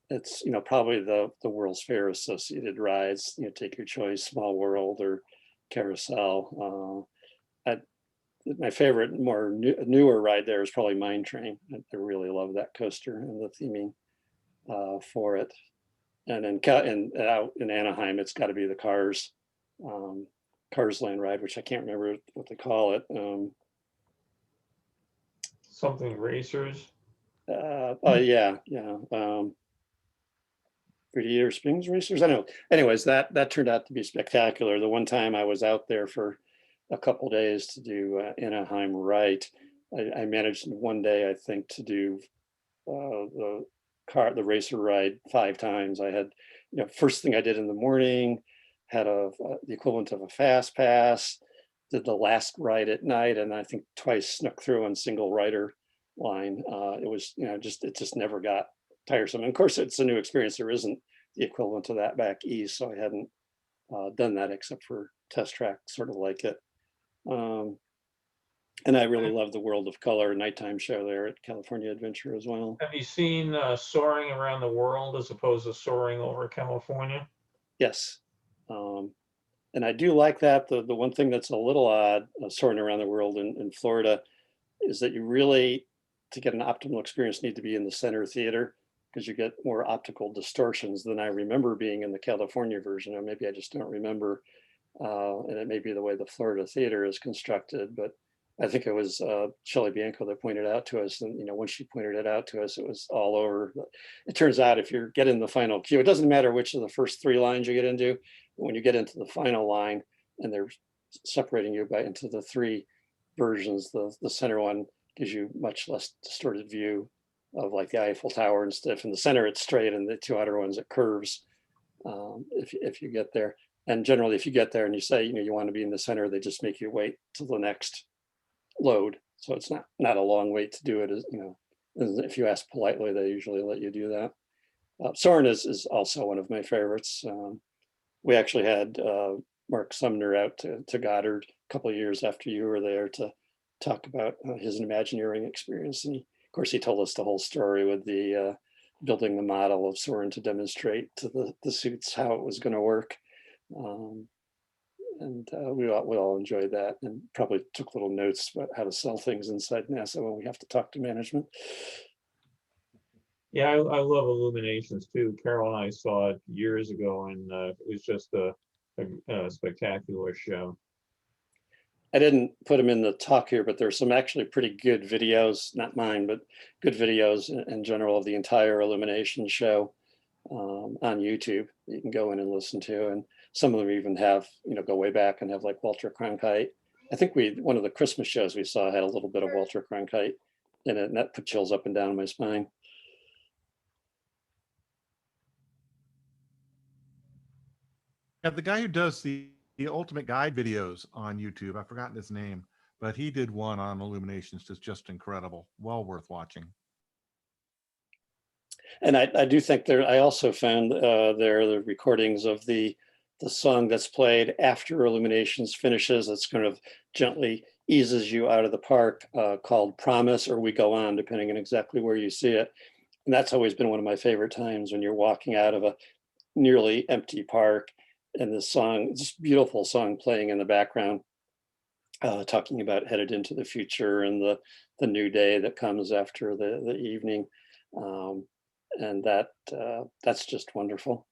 it's, probably the World's Fair associated rides, take your choice, Small World or Carousel. My favorite, newer ride there is probably Mine Train. I really love that coaster and the theming for it. And out in Anaheim, it's got to be the Cars Land ride, which I can't remember what they call it. Something racers. Yeah. Radiator Springs Racers. I don't know. Anyways, that turned out to be spectacular. The one time I was out there for a couple days to do Anaheim right, I managed one day, I think, to do the racer ride 5 times. I had, first thing I did in the morning, had the equivalent of a fast pass, did the last ride at night, and I think twice snuck through on single rider line. It was, it just never got tiresome. And of course, it's a new experience. There isn't the equivalent of that back east, so I hadn't done that except for test track, sort of like it. And I really love the World of Color nighttime show there at California Adventure as well. Have you seen Soaring Around the World as opposed to Soaring over California? Yes. And I do like that. The one thing that's a little odd, Soaring Around the World in Florida, is that you really, to get an optimal experience, need to be in the center theater because you get more optical distortions than I remember being in the California version, or maybe I just don't remember. And it may be the way the Florida theater is constructed, but I think it was Shelley Bianco that pointed out to us, and when she pointed it out to us, it was all over. It turns out if you get in the final queue, it doesn't matter which of the first 3 lines you get into. When you get into the final line, and they're separating you into the 3 versions, the center one gives you much less distorted view of like the Eiffel Tower and stuff. In the center, it's straight, and the 2 outer ones it curves. If you get there, and generally, if you get there and you say you want to be in the center, they just make you wait till the next load, so it's not a long wait to do it. If you ask politely, they usually let you do that. Soarin' is also one of my favorites. We actually had Mark Sumner out to Goddard a couple of years after you were there to talk about his Imagineering experience, and of course he told us the whole story with the building the model of Soarin' to demonstrate to the suits how it was going to work. And we all enjoyed that, and probably took little notes about how to sell things inside NASA when we have to talk to management. Yeah, I love Illuminations too. Carol and I saw it years ago, and it was just a spectacular show. I didn't put them in the talk here, but there's some actually pretty good videos, not mine, but good videos in general of the entire Illumination show on YouTube. You can go in and listen to, and some of them even have, go way back and have like Walter Cronkite. I think one of the Christmas shows we saw had a little bit of Walter Cronkite in it, and that put chills up and down my spine. Yeah, the guy who does the Ultimate Guide videos on YouTube, I've forgotten his name, but he did one on Illuminations that's just incredible. Well worth watching. And I do think I also found there are the recordings of the song that's played after Illuminations finishes. It's kind of gently eases you out of the park, called Promise, or We Go On, depending on exactly where you see it. And that's always been one of my favorite times, when you're walking out of a nearly empty park and this song, this beautiful song playing in the background, talking about headed into the future and the new day that comes after the evening. And that's just wonderful.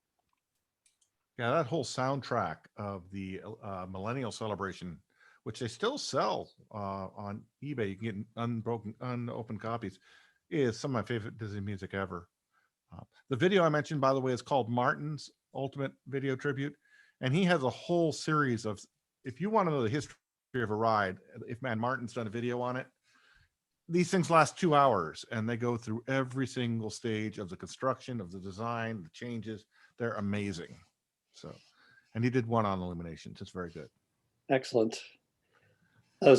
Yeah, that whole soundtrack of the Millennial Celebration, which they still sell on eBay, you can get unopened copies, is some of my favorite Disney music ever. The video I mentioned, by the way, is called Martin's Ultimate Video Tribute, and he has a whole series of. If you want to know the history of a ride, if Martin's done a video on it, these things last 2 hours, and they go through every single stage of the construction, of the design, the changes. They're amazing. So, and he did one on Illuminations. It's very good. Excellent. I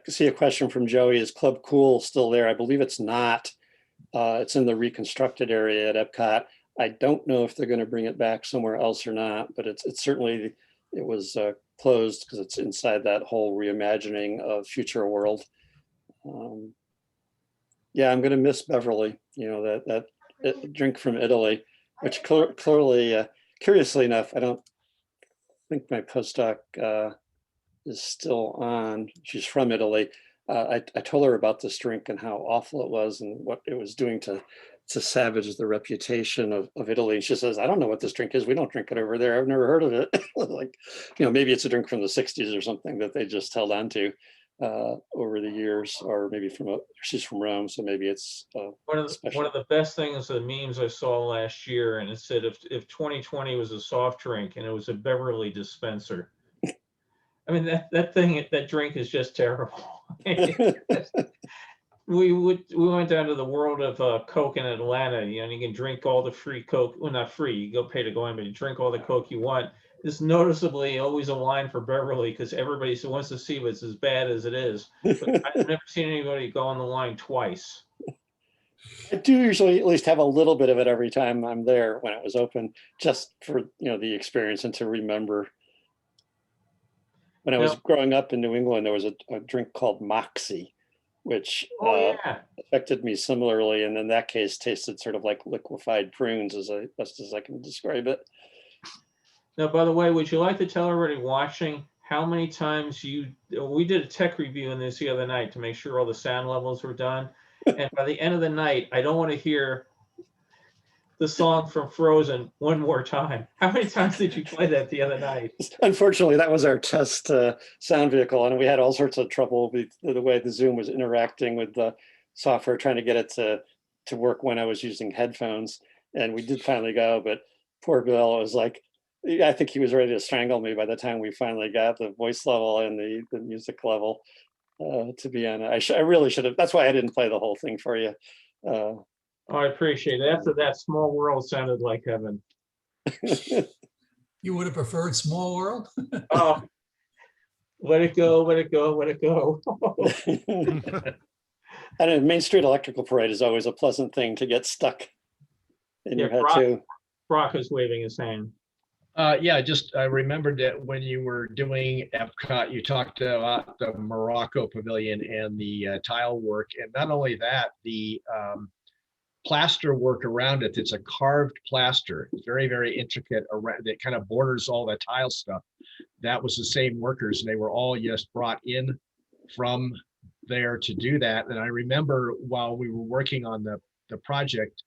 see a question from Joey. Is Club Cool still there? I believe it's not. It's in the reconstructed area at Epcot. I don't know if they're going to bring it back somewhere else or not, but it's certainly, it was closed because it's inside that whole reimagining of Future World. Yeah, I'm going to miss Beverly, you know, that drink from Italy, which clearly, curiously enough, I don't think my postdoc is still on. She's from Italy. I told her about this drink and how awful it was and what it was doing to savage the reputation of Italy. And she says, I don't know what this drink is. We don't drink it over there. I've never heard of it. Like, you know, maybe it's a drink from the 60s or something that they just held on to over the years, or maybe she's from Rome. So maybe it's one of the best things, the memes I saw last year, and it said if 2020 was a soft drink and it was a Beverly dispenser. I mean, that drink is just terrible. We went down to the world of Coke in Atlanta, you know, and you can drink all the free Coke. Well, not free, you go pay to go in, but you drink all the Coke you want. There's noticeably always a line for Beverly because everybody wants to see what's as bad as it is. But I've never seen anybody go on the line twice. I do usually at least have a little bit of it every time I'm there when it was open, just for, you know, the experience and to remember. When I was growing up in New England, there was a drink called Moxie, which affected me similarly, and in that case tasted sort of like liquefied prunes, as best as I can describe it. Now, by the way, would you like to tell everybody watching how many times we did a tech review in this the other night to make sure all the sound levels were done, and by the end of the night, I don't want to hear the song from Frozen one more time. How many times did you play that the other night? Unfortunately, that was our test sound vehicle, and we had all sorts of trouble with the way the Zoom was interacting with the software, trying to get it to work when I was using headphones. And we did finally go, but poor Bill was like, I think he was ready to strangle me by the time we finally got the voice level and the music level to be on. I really should have. That's why I didn't play the whole thing for you. I appreciate it. After that, Small World sounded like heaven. You would have preferred Small World? Oh, let it go, let it go, let it go. And Main Street Electrical Parade is always a pleasant thing to get stuck in your head too. Brock is waving his hand. Yeah, I remembered that when you were doing Epcot, you talked about the Morocco Pavilion and the tile work. And not only that, the plaster work around it. It's a carved plaster. It's very, very intricate around that, kind of borders all the tile stuff. That was the same workers, and they were all just brought in from there to do that. And I remember while we were working on the project,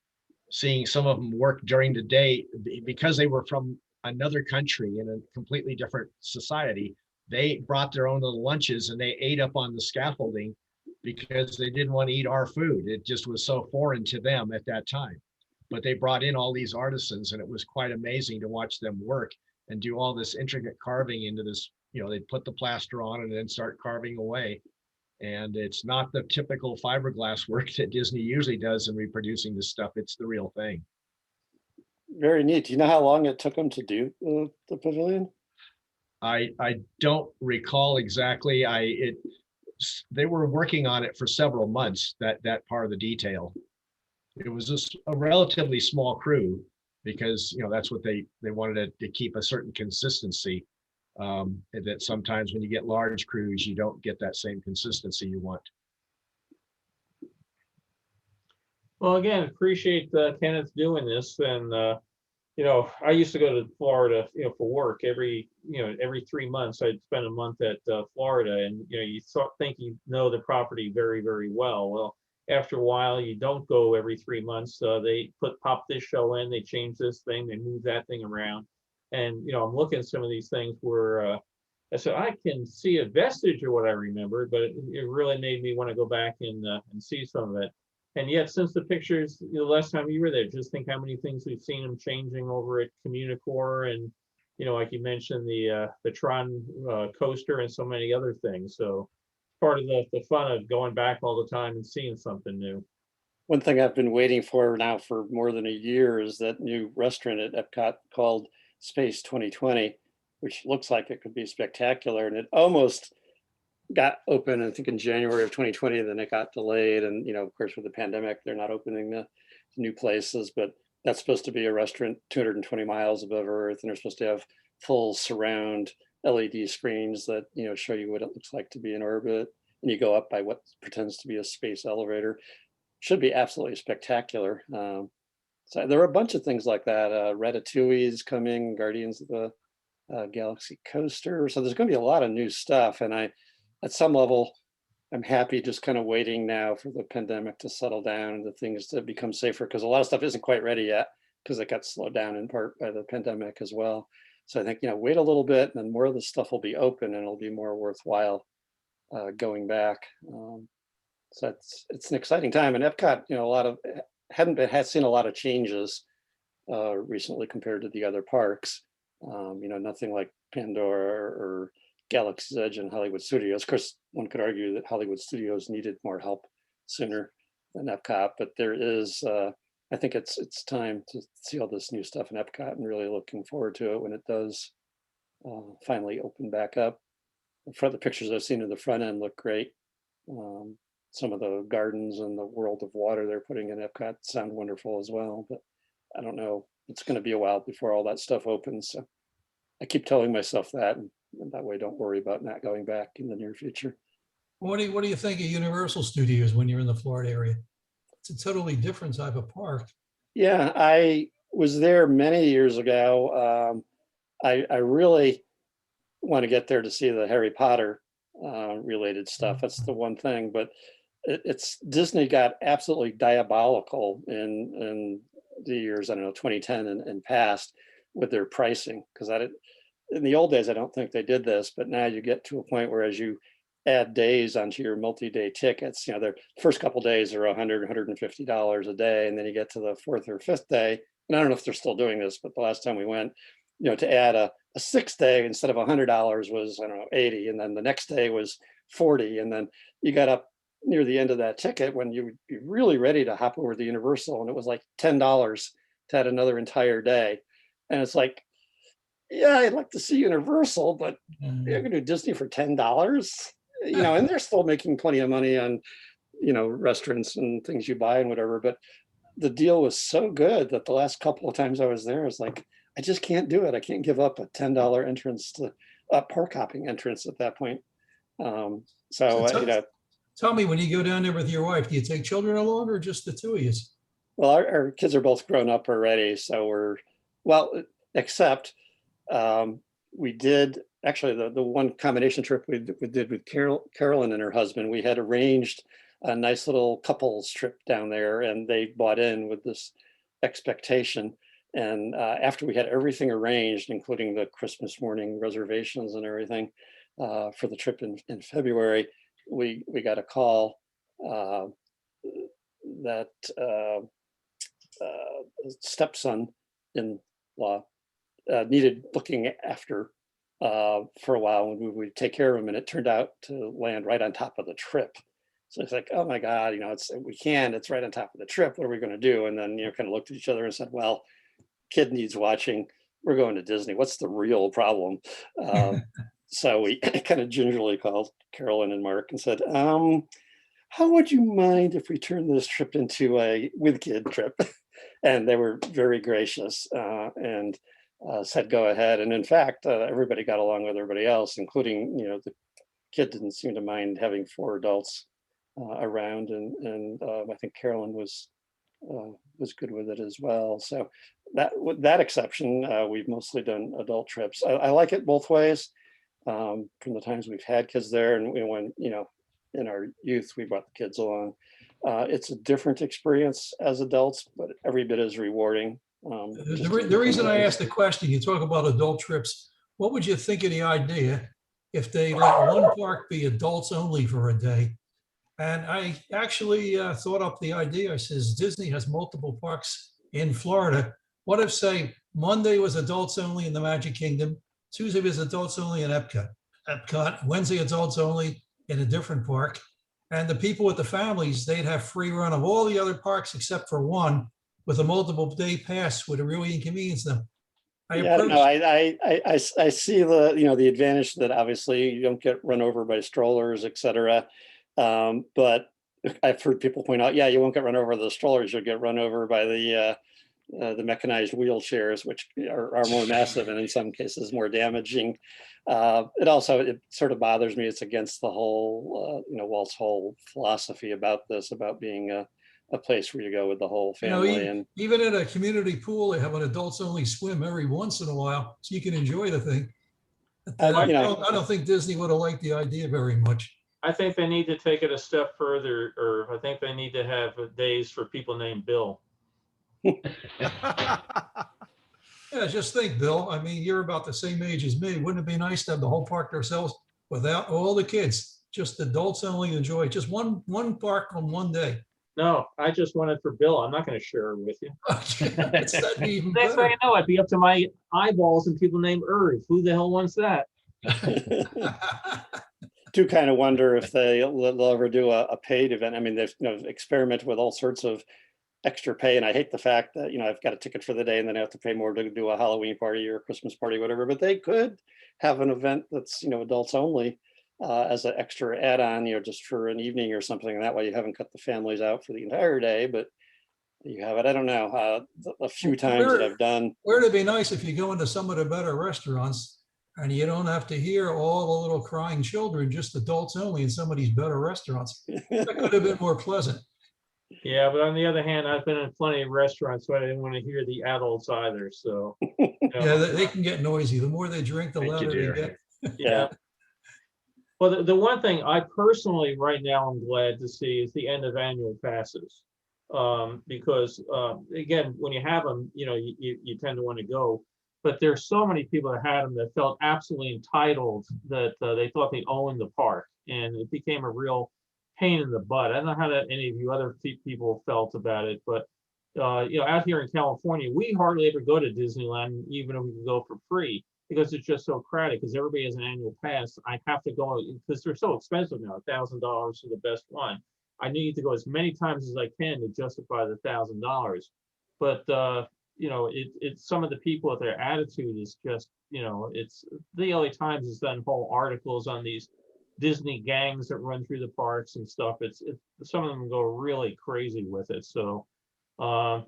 seeing some of them work during the day because they were from another country in a completely different society. They brought their own little lunches and they ate up on the scaffolding because they didn't want to eat our food. It just was so foreign to them at that time. But they brought in all these artisans, and it was quite amazing to watch them work and do all this intricate carving into this. You know, they'd put the plaster on and then start carving away. And it's not the typical fiberglass work that Disney usually does in reproducing this stuff. It's the real thing. Very neat. Do you know how long it took them to do the pavilion? I don't recall exactly. They were working on it for several months, that part of the detail. It was just a relatively small crew because, you know, that's what they wanted to keep a certain consistency. That sometimes when you get large crews, you don't get that same consistency you want. Well, again, appreciate Kenneth doing this. And, you know, I used to go to Florida, you know, for work every 3 months. I'd spend a month at Florida, and, you know, you think you know the property very, very well. Well, after a while, you don't go every 3 months. They pop this show in, they change this thing, they move that thing around. And, I'm looking at some of these things where, so I can see a vestige of what I remember, but it really made me want to go back and see some of it. And yet, since the pictures, the last time you were there, just think how many things we've seen them changing over at Communicore, and like you mentioned, the Tron coaster and so many other things. So part of the fun of going back all the time and seeing something new. One thing I've been waiting for now for more than a year is that new restaurant at Epcot called Space 2020, which looks like it could be spectacular. And it almost got open, I think, in January of 2020, then it got delayed. And, of course, with the pandemic, they're not opening the new places, but that's supposed to be a restaurant 220 miles above Earth. And they're supposed to have full surround LED screens that, show you what it looks like to be in orbit. And you go up by what pretends to be a space elevator. Should be absolutely spectacular. So there are a bunch of things like that. Ratatouille is coming, Guardians of the Galaxy Coaster. So there's going to be a lot of new stuff. And at some level, I'm happy just kind of waiting now for the pandemic to settle down and the things to become safer, because a lot of stuff isn't quite ready yet because it got slowed down in part by the pandemic as well. So I think, wait a little bit, and then more of the stuff will be open and it'll be more worthwhile going back. So it's an exciting time. And Epcot, a lot of had seen a lot of changes recently compared to the other parks. Nothing like Pandora or Galaxy's Edge and Hollywood Studios. Of course, one could argue that Hollywood Studios needed more help sooner than Epcot, but there is, I think it's time to see all this new stuff in Epcot, and really looking forward to it when it does finally open back up. The pictures I've seen of the front end look great. Some of the gardens and the world of water they're putting in Epcot sound wonderful as well, but I don't know, it's going to be a while before all that stuff opens. So I keep telling myself that, and that way don't worry about not going back in the near future. What do you think of Universal Studios when you're in the Florida area? It's a totally different type of park. Yeah, I was there many years ago. I really want to get there to see the Harry Potter related stuff. That's the one thing, but it's Disney got absolutely diabolical in the years, 2010 and past, with their pricing, because in the old days I don't think they did this, but now you get to a point where as you add days onto your multi-day tickets, their first couple days are $100, $150 a day, and then you get to the fourth or fifth day, and I don't know if they're still doing this, but the last time we went, to add a sixth day instead of $100 was, $80, and then the next day was $40, and then you got up near the end of that ticket when you would be really ready to hop over to Universal, and it was like $10 to add another entire day. And it's like, yeah, I'd like to see Universal, but you're gonna do Disney for $10, and they're still making plenty of money on, restaurants and things you buy and whatever. But the deal was so good that the last couple of times I was there, I was like, I just can't do it. I can't give up a $10 entrance to a park hopping entrance at that point. Tell me, when you go down there with your wife, do you take children along or just the two of you? Well, our kids are both grown up already, so except we did actually the one combination trip we did with Carolyn and her husband. We had arranged a nice little couples trip down there, and they bought in with this expectation. And after we had everything arranged, including the Christmas morning reservations and everything for the trip in February, we got a call that stepson-in-law needed looking after for a while, and we would take care of him, and it turned out to land right on top of the trip. So it's like, oh my God, it's right on top of the trip. What are we going to do? And then, kind of looked at each other and said, well, kid needs watching. We're going to Disney. What's the real problem? So we kind of gingerly called Carolyn and Mark and said, how would you mind if we turn this trip into a with kid trip? And they were very gracious and said, go ahead. And in fact, everybody got along with everybody else, including, the kid didn't seem to mind having 4 adults around. And I think Carolyn was good with it as well. So with that exception, we've mostly done adult trips. I like it both ways. From the times we've had kids there, and when in our youth we brought the kids along. It's a different experience as adults, but every bit as rewarding. The reason I asked the question, you talk about adult trips, what would you think of the idea if they let one park be adults only for a day? And I actually thought up the idea. I says, Disney has multiple parks in Florida. What if, say, Monday was adults only in the Magic Kingdom, Tuesday was adults only in Epcot, Wednesday adults only in a different park, and the people with the families, they'd have free run of all the other parks except for one with a multiple day pass would really inconvenience them. Yeah, no, I see the advantage that obviously you don't get run over by strollers, et cetera. But I've heard people point out, yeah, you won't get run over the strollers, you'll get run over by the mechanized wheelchairs, which are more massive and in some cases more damaging. It sort of bothers me. It's against the whole, Walt's whole philosophy about this, about being a place where you go with the whole family. And even at a community pool, they have an adults only swim every once in a while, so you can enjoy the thing. I don't think Disney would have liked the idea very much. I think they need to take it a step further, or I think they need to have days for people named Bill. Yeah, just think, Bill. I mean, you're about the same age as me. Wouldn't it be nice to have the whole park to ourselves without all the kids? Just adults only enjoy. Just one park on one day. No, I just want it for Bill. I'm not going to share it with you. That'd be even Next thing better. I know, I'd be up to my eyeballs and people named Irv. Who the hell wants that? do kind of wonder if they'll ever do a paid event. I mean, they've experimented with all sorts of extra pay, and I hate the fact that I've got a ticket for the day and then I have to pay more to do a Halloween party or a Christmas party, whatever. But they could have an event that's adults only as an extra add-on, just for an evening or something. And that way you haven't cut the families out for the entire day, but you have it. I don't know. A few times that I've done. Where it'd be nice if you go into some of the better restaurants and you don't have to hear all the little crying children, just adults only in some of these better restaurants. That could have been more pleasant. Yeah, but on the other hand, I've been in plenty of restaurants, so I didn't want to hear the adults either. So yeah, they can get noisy. The more they drink, the louder they get. Yeah. Well, the one thing I personally right now I'm glad to see is the end of annual passes, because again, when you have them, you tend to want to go, but there's so many people that had them that felt absolutely entitled that they thought they owned the park, and it became a real pain in the butt. I don't know how any of you other people felt about it, but out here in California, we hardly ever go to Disneyland, even if we can go for free, because it's just so crowded, because everybody has an annual pass. I have to go because they're so expensive now, $1,000 for the best one. I need to go as many times as I can to justify the $1,000. But it's some of the people with their attitude is just, it's the LA Times has done whole articles on these Disney gangs that run through the parks and stuff. It's some of them go really crazy with it. So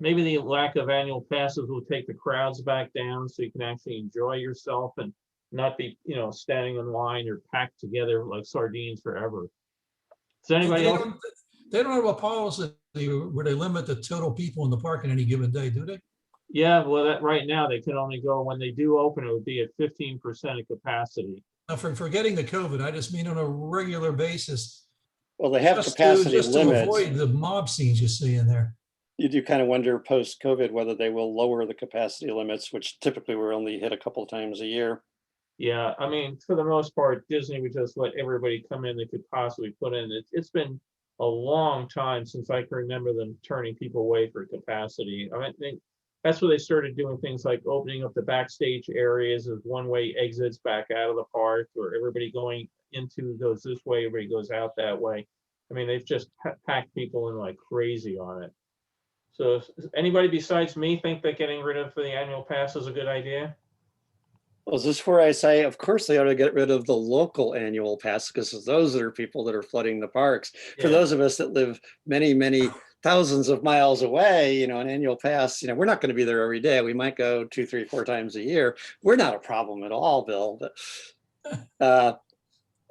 maybe the lack of annual passes will take the crowds back down, so you can actually enjoy yourself and not be standing in line or packed together like sardines forever. Does anybody else? They don't have a policy where they limit the total people in the park in any given day, do they? Yeah, well, right now they can only go, when they do open, it would be at 15% of capacity. Now, forgetting the COVID, I just mean on a regular basis. Well, they have capacity limits. To avoid the mob scenes you see in there. You do kind of wonder post-COVID whether they will lower the capacity limits, which typically we're only hit a couple of times a year. Yeah, I mean, for the most part, Disney would just let everybody come in that could possibly put in. It's been a long time since I can remember them turning people away for capacity. I think that's where they started doing things like opening up the backstage areas as one-way exits back out of the park, or everybody going into goes this way, everybody goes out that way. I mean, they've just packed people in like crazy on it. So does anybody besides me think that getting rid of the annual pass is a good idea? Well, is this where I say, of course, they ought to get rid of the local annual pass, because those are people that are flooding the parks. Yeah. For those of us that live many, many thousands of miles away, an annual pass, we're not going to be there every day. We might go 2, 3, 4 times a year. We're not a problem at all, Bill. But,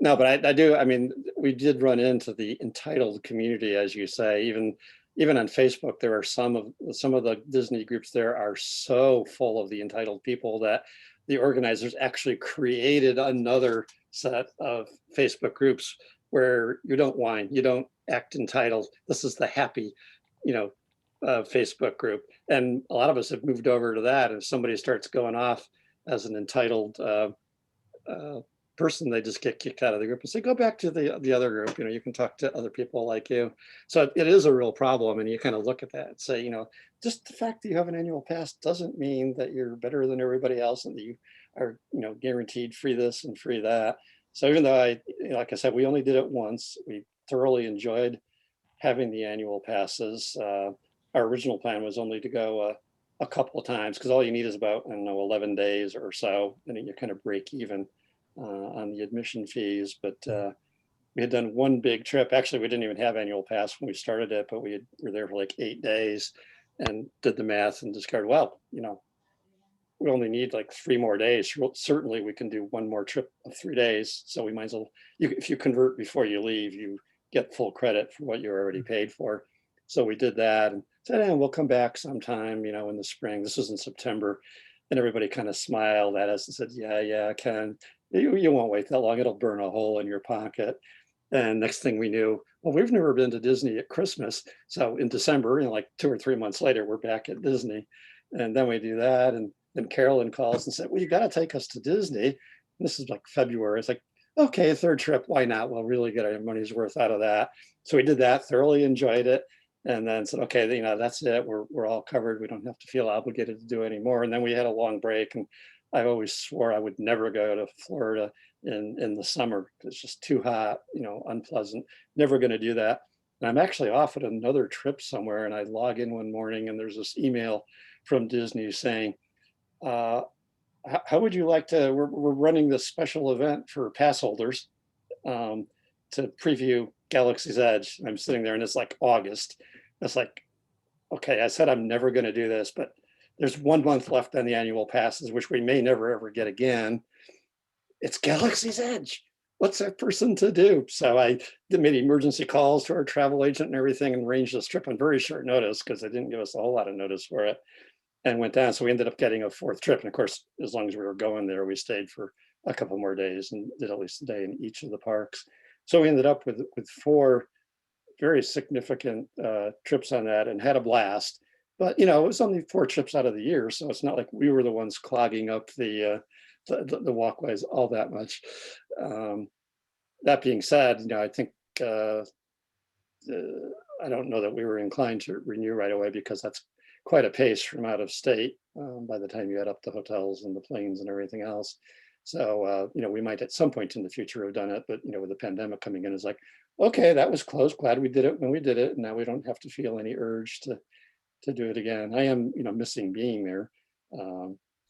no, but I do. I mean, we did run into the entitled community, as you say. Even on Facebook, there are some of the Disney groups there are so full of the entitled people that the organizers actually created another set of Facebook groups where you don't whine, you don't act entitled. This is the happy, Facebook group. And a lot of us have moved over to that. And if somebody starts going off as an entitled person, they just get kicked out of the group and say, go back to the other group. You can talk to other people like you. So it is a real problem. And you kind of look at that and say, just the fact that you have an annual pass doesn't mean that you're better than everybody else and that you are, guaranteed free this and free that. So even though like I said, we only did it once, we thoroughly enjoyed having the annual passes. Our original plan was only to go a couple of times because all you need is about, 11 days or so, and then you kind of break even on the admission fees. But we had done one big trip. Actually, we didn't even have annual pass when we started it, but we were there for like 8 days and did the math and discovered, well, we only need like 3 more days. Certainly we can do one more trip of 3 days. So we might as well, if you convert before you leave, you get full credit for what you already paid for. So we did that and said, we'll come back sometime, in the spring. This was in September. And everybody kind of smiled at us and said, yeah, Ken, you won't wait that long. It'll burn a hole in your pocket. And next thing we knew, well, we've never been to Disney at Christmas. So in December, like 2 or 3 months later, we're back at Disney. And then we do that. And then Carolyn calls and said, well, you got to take us to Disney. And this is like February. It's like, okay, 3rd trip, why not? We'll really get our money's worth out of that. So we did that, thoroughly enjoyed it. And then said, okay, that's it. We're all covered. We don't have to feel obligated to do any more. And then we had a long break. And I always swore I would never go to Florida in the summer. It's just too hot, unpleasant. Never going to do that. And I'm actually off at another trip somewhere. And I log in one morning and there's this email from Disney saying, how would you like to, we're running this special event for pass holders to preview Galaxy's Edge. I'm sitting there and it's like August. It's like, okay, I said I'm never going to do this, but there's 1 month left on the annual passes, which we may never ever get again. It's Galaxy's Edge. What's that person to do? So I made emergency calls to our travel agent and everything and arranged this trip on very short notice because they didn't give us a whole lot of notice for it and went down. So we ended up getting a 4th trip. And of course, as long as we were going there, we stayed for a couple more days and did at least a day in each of the parks. So we ended up with 4 very significant trips on that and had a blast. But it was only 4 trips out of the year, so it's not like we were the ones clogging up the walkways all that much. That being said, I think I don't know that we were inclined to renew right away because that's quite a pace from out of state by the time you add up the hotels and the planes and everything else. So, we might at some point in the future have done it, but, with the pandemic coming in, it's like, okay, that was close. Glad we did it when we did it. And now we don't have to feel any urge to do it again. I am, missing being there.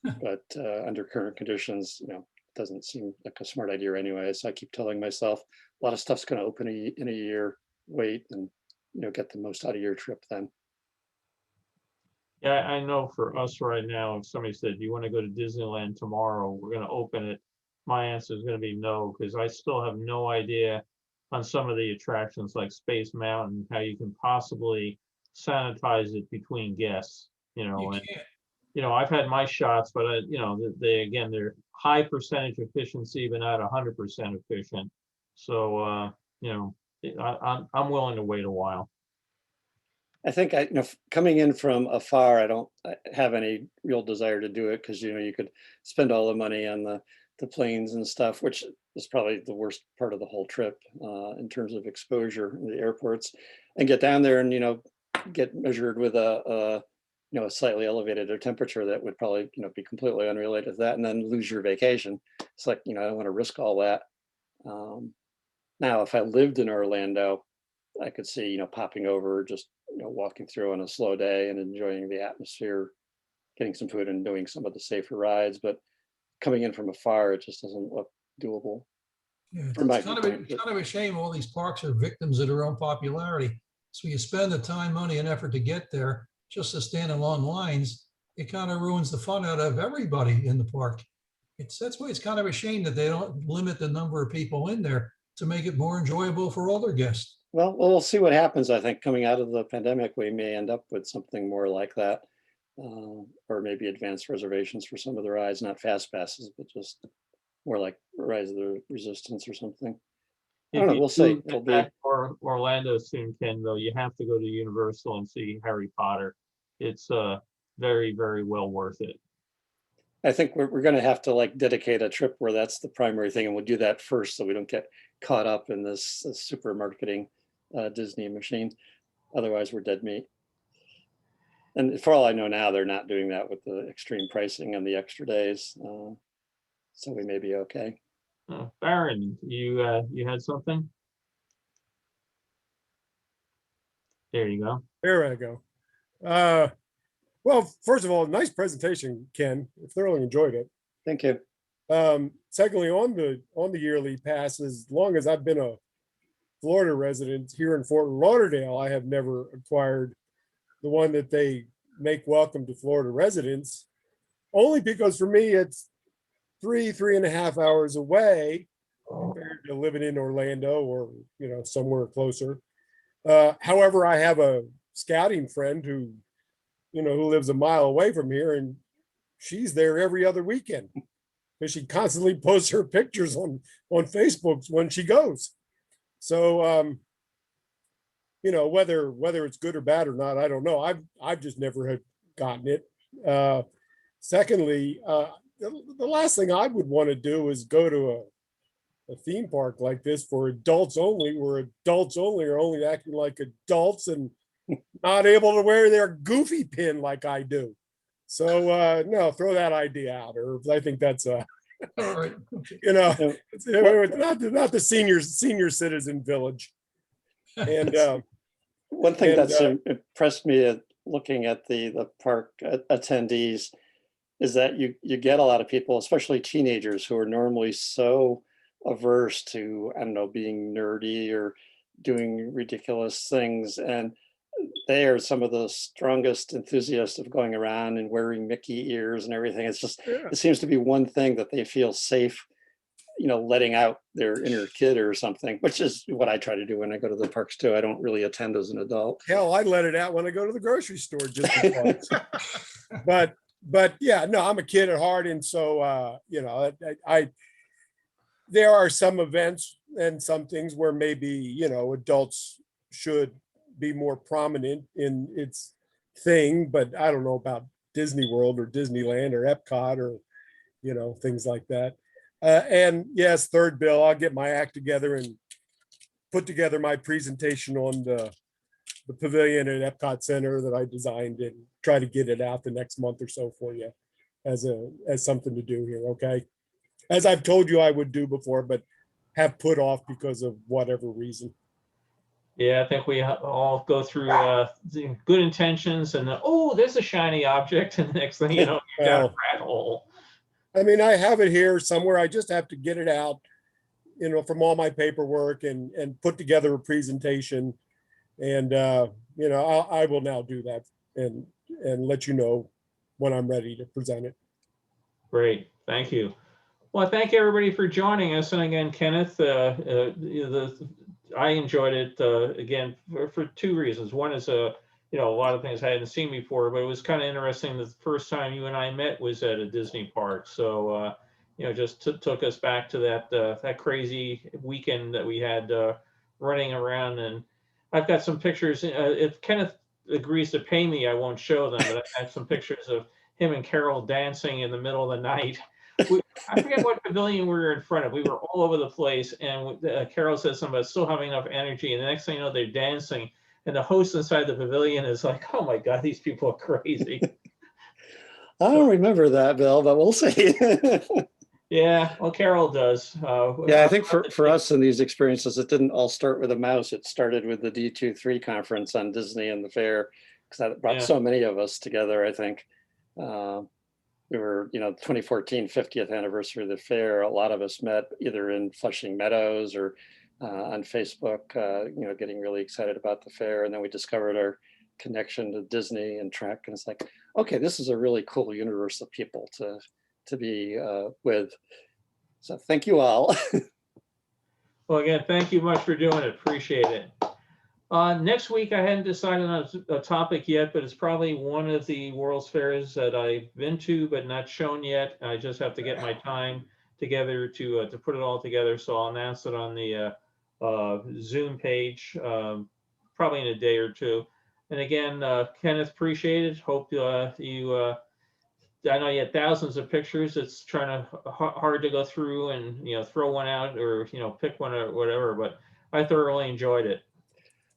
But under current conditions, it doesn't seem like a smart idea anyway. So I keep telling myself a lot of stuff's going to open in a year, wait and, get the most out of your trip then. Yeah, I know for us right now, if somebody said, do you want to go to Disneyland tomorrow? We're going to open it. My answer is going to be no, because I still have no idea on some of the attractions like Space Mountain, how you can possibly sanitize it between guests, You and, can't. I've had my shots, but they're high percentage efficiency, but not 100% efficient. So, I'm willing to wait a while. I think coming in from afar, I don't have any real desire to do it because, you could spend all the money on the planes and stuff, which is probably the worst part of the whole trip in terms of exposure in the airports, and get down there and, get measured with a slightly elevated temperature that would probably, be completely unrelated to that, and then lose your vacation. It's like, I don't want to risk all that. Now, if I lived in Orlando, I could see, popping over, just, walking through on a slow day and enjoying the atmosphere, getting some food and doing some of the safer rides. But coming in from afar, it just doesn't look doable. Yeah, it's From my kind viewpoint, of a shame all these parks are victims of their own popularity. So you spend the time, money, and effort to get there just to stand in long lines. It kind of ruins the fun out of everybody in the park. That's why it's kind of a shame that they don't limit the number of people in there to make it more enjoyable for all their guests. Well, we'll see what happens. I think coming out of the pandemic, we may end up with something more like that, or maybe advanced reservations for some of the rides, not fast passes, but just more like Rise of the Resistance or something. I don't know, you we'll see. do It'll get be, back to Orlando soon, Ken, though, you have to go to Universal and see Harry Potter. It's very, very well worth it. I think we're going to have to like dedicate a trip where that's the primary thing, and we'll do that first so we don't get caught up in this super marketing Disney machine. Otherwise, we're dead meat. And for all I know now, they're not doing that with the extreme pricing and the extra days. So we may be okay. Baron, you had something? There you go. There I go. Well, first of all, nice presentation, Ken. I thoroughly enjoyed it. Thank you. Secondly, on the yearly pass, as long as I've been a Florida resident here in Fort Lauderdale, I have never acquired the one that they make welcome to Florida residents, only because for me it's 3.5 hours away compared to living in Orlando or somewhere closer. However, I have a scouting friend who lives a mile away from here, and she's there every other weekend because she constantly posts her pictures on Facebook when she goes. So, whether it's good or bad or not, I don't know. I've just never had gotten it. Secondly, the last thing I would want to do is go to a theme park like this for adults only, where adults only are only acting like adults and not able to wear their goofy pin like I do. So no, throw that idea out. Or I think that's All right. it's not the senior citizen village. And one thing that's impressed me at looking at the park attendees is that you get a lot of people, especially teenagers, who are normally so averse to, I don't know, being nerdy or doing ridiculous things, and they are some of the strongest enthusiasts of going around and wearing Mickey ears and everything. It's just, it seems to be one thing that they feel safe, letting out their inner kid or something, which is what I try to do when I go to the parks too. I don't really attend as an adult. Hell, I let it out when I go to the grocery store just because. but yeah, no, I'm a kid at heart. And so, there are some events and some things where maybe, adults should be more prominent in its thing, but I don't know about Disney World or Disneyland or Epcot or, things like that. And yes, third bill, I'll get my act together and put together my presentation on the pavilion at Epcot Center that I designed and try to get it out the next month or so for you as something to do here. Okay. As I've told you I would do before, but have put off because of whatever reason. Yeah, I think we all go through good intentions and then, oh, there's a shiny object, and the next thing you know, you're down a rat hole. I mean, I have it here somewhere. I just have to get it out, from all my paperwork and put together a presentation. And, I will now do that and let you know when I'm ready to present it. Great. Thank you. Well, thank you everybody for joining us. And again, Kenneth, I enjoyed it again for two reasons. One is, a lot of things I hadn't seen before, but it was kind of interesting. The first time you and I met was at a Disney park. So, just took us back to that crazy weekend that we had running around. And I've got some pictures. If Kenneth agrees to pay me, I won't show them, but I have some pictures of him and Carol dancing in the middle of the night. I forget what pavilion we were in front of. We were all over the place, and Carol said something about still having enough energy, and the next thing you know, they're dancing, and the host inside the pavilion is like, oh my God, these people are crazy. I don't remember that, Bill, but we'll see. Yeah, well, Carol does. Yeah, I think for us in these experiences, it didn't all start with a mouse. It started with the D23 conference on Disney and the fair, because that brought so many of us together, I think. We were, 2014 50th anniversary of the fair. A lot of us met either in Flushing Meadows or on Facebook, getting really excited about the fair. And then we discovered our connection to Disney and Trek. And it's like, okay, this is a really cool universe of people to be with. So thank you all. Well, again, thank you much for doing it. Appreciate it. Next week, I hadn't decided on a topic yet, but it's probably one of the World's Fairs that I've been to but not shown yet. I just have to get my time together to put it all together. So I'll announce it on Zoom page, probably in a day or two. And again, Kenneth, appreciate it. Hope I know you had thousands of pictures. It's hard to go through and throw one out or pick one or whatever. But I thoroughly enjoyed it.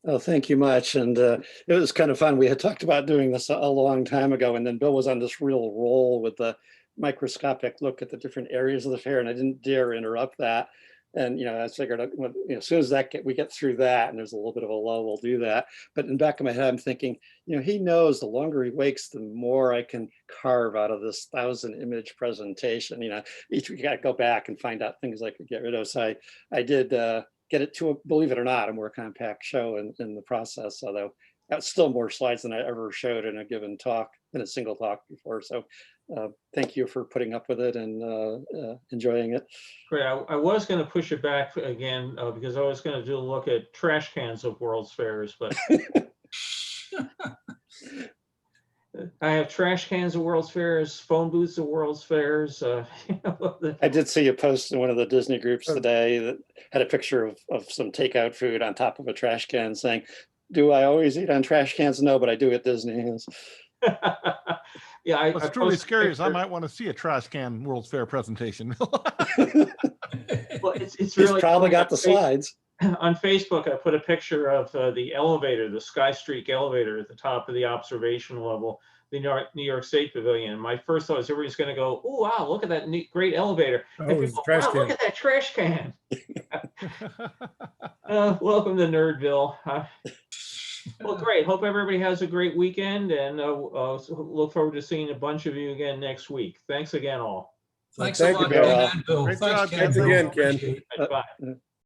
Oh, thank you much. And it was kind of fun. We had talked about doing this a long time ago, and then Bill was on this real roll with the microscopic look at the different areas of the fair, and I didn't dare interrupt that. And I figured, as soon as we get through that, and there's a little bit of a lull, we'll do that. But in the back of my head, I'm thinking, he knows the longer he waits, the more I can carve out of this 1,000-image presentation. Each week I got to go back and find out things I could get rid of. So I did get it to, believe it or not, a more compact show in the process. Although that's still more slides than I ever showed in a given talk, in a single talk before. So thank you for putting up with it and enjoying it. Great. I was going to push it back again because I was going to do a look at trash cans of World's Fairs, but I have trash cans of World's Fairs, phone booths of World's Fairs. I did see a post in one of the Disney groups today that had a picture of some takeout food on top of a trash can saying, "Do I always eat on trash cans? No, but I do at Disney." Yeah, what's truly scary is I might want to see a trash can World's Fair presentation. Well, it's really probably got the slides. On Facebook, I put a picture of the elevator, the Skystreak elevator at the top of the observation level, the New York State Pavilion. And my first thought is everybody's going to go, "Oh, wow, look at that neat, great elevator." And it's people, a trash "Wow, can." look at that trash can. Welcome to Nerdville. Well, great. Hope everybody has a great weekend, and look forward to seeing a bunch of you again next week. Thanks again, all. Thanks Thank a you, lot, Bill. Ken and Bill. Great Thanks, job, Ken. Thanks Bill. again, Ken. Appreciate it. Bye.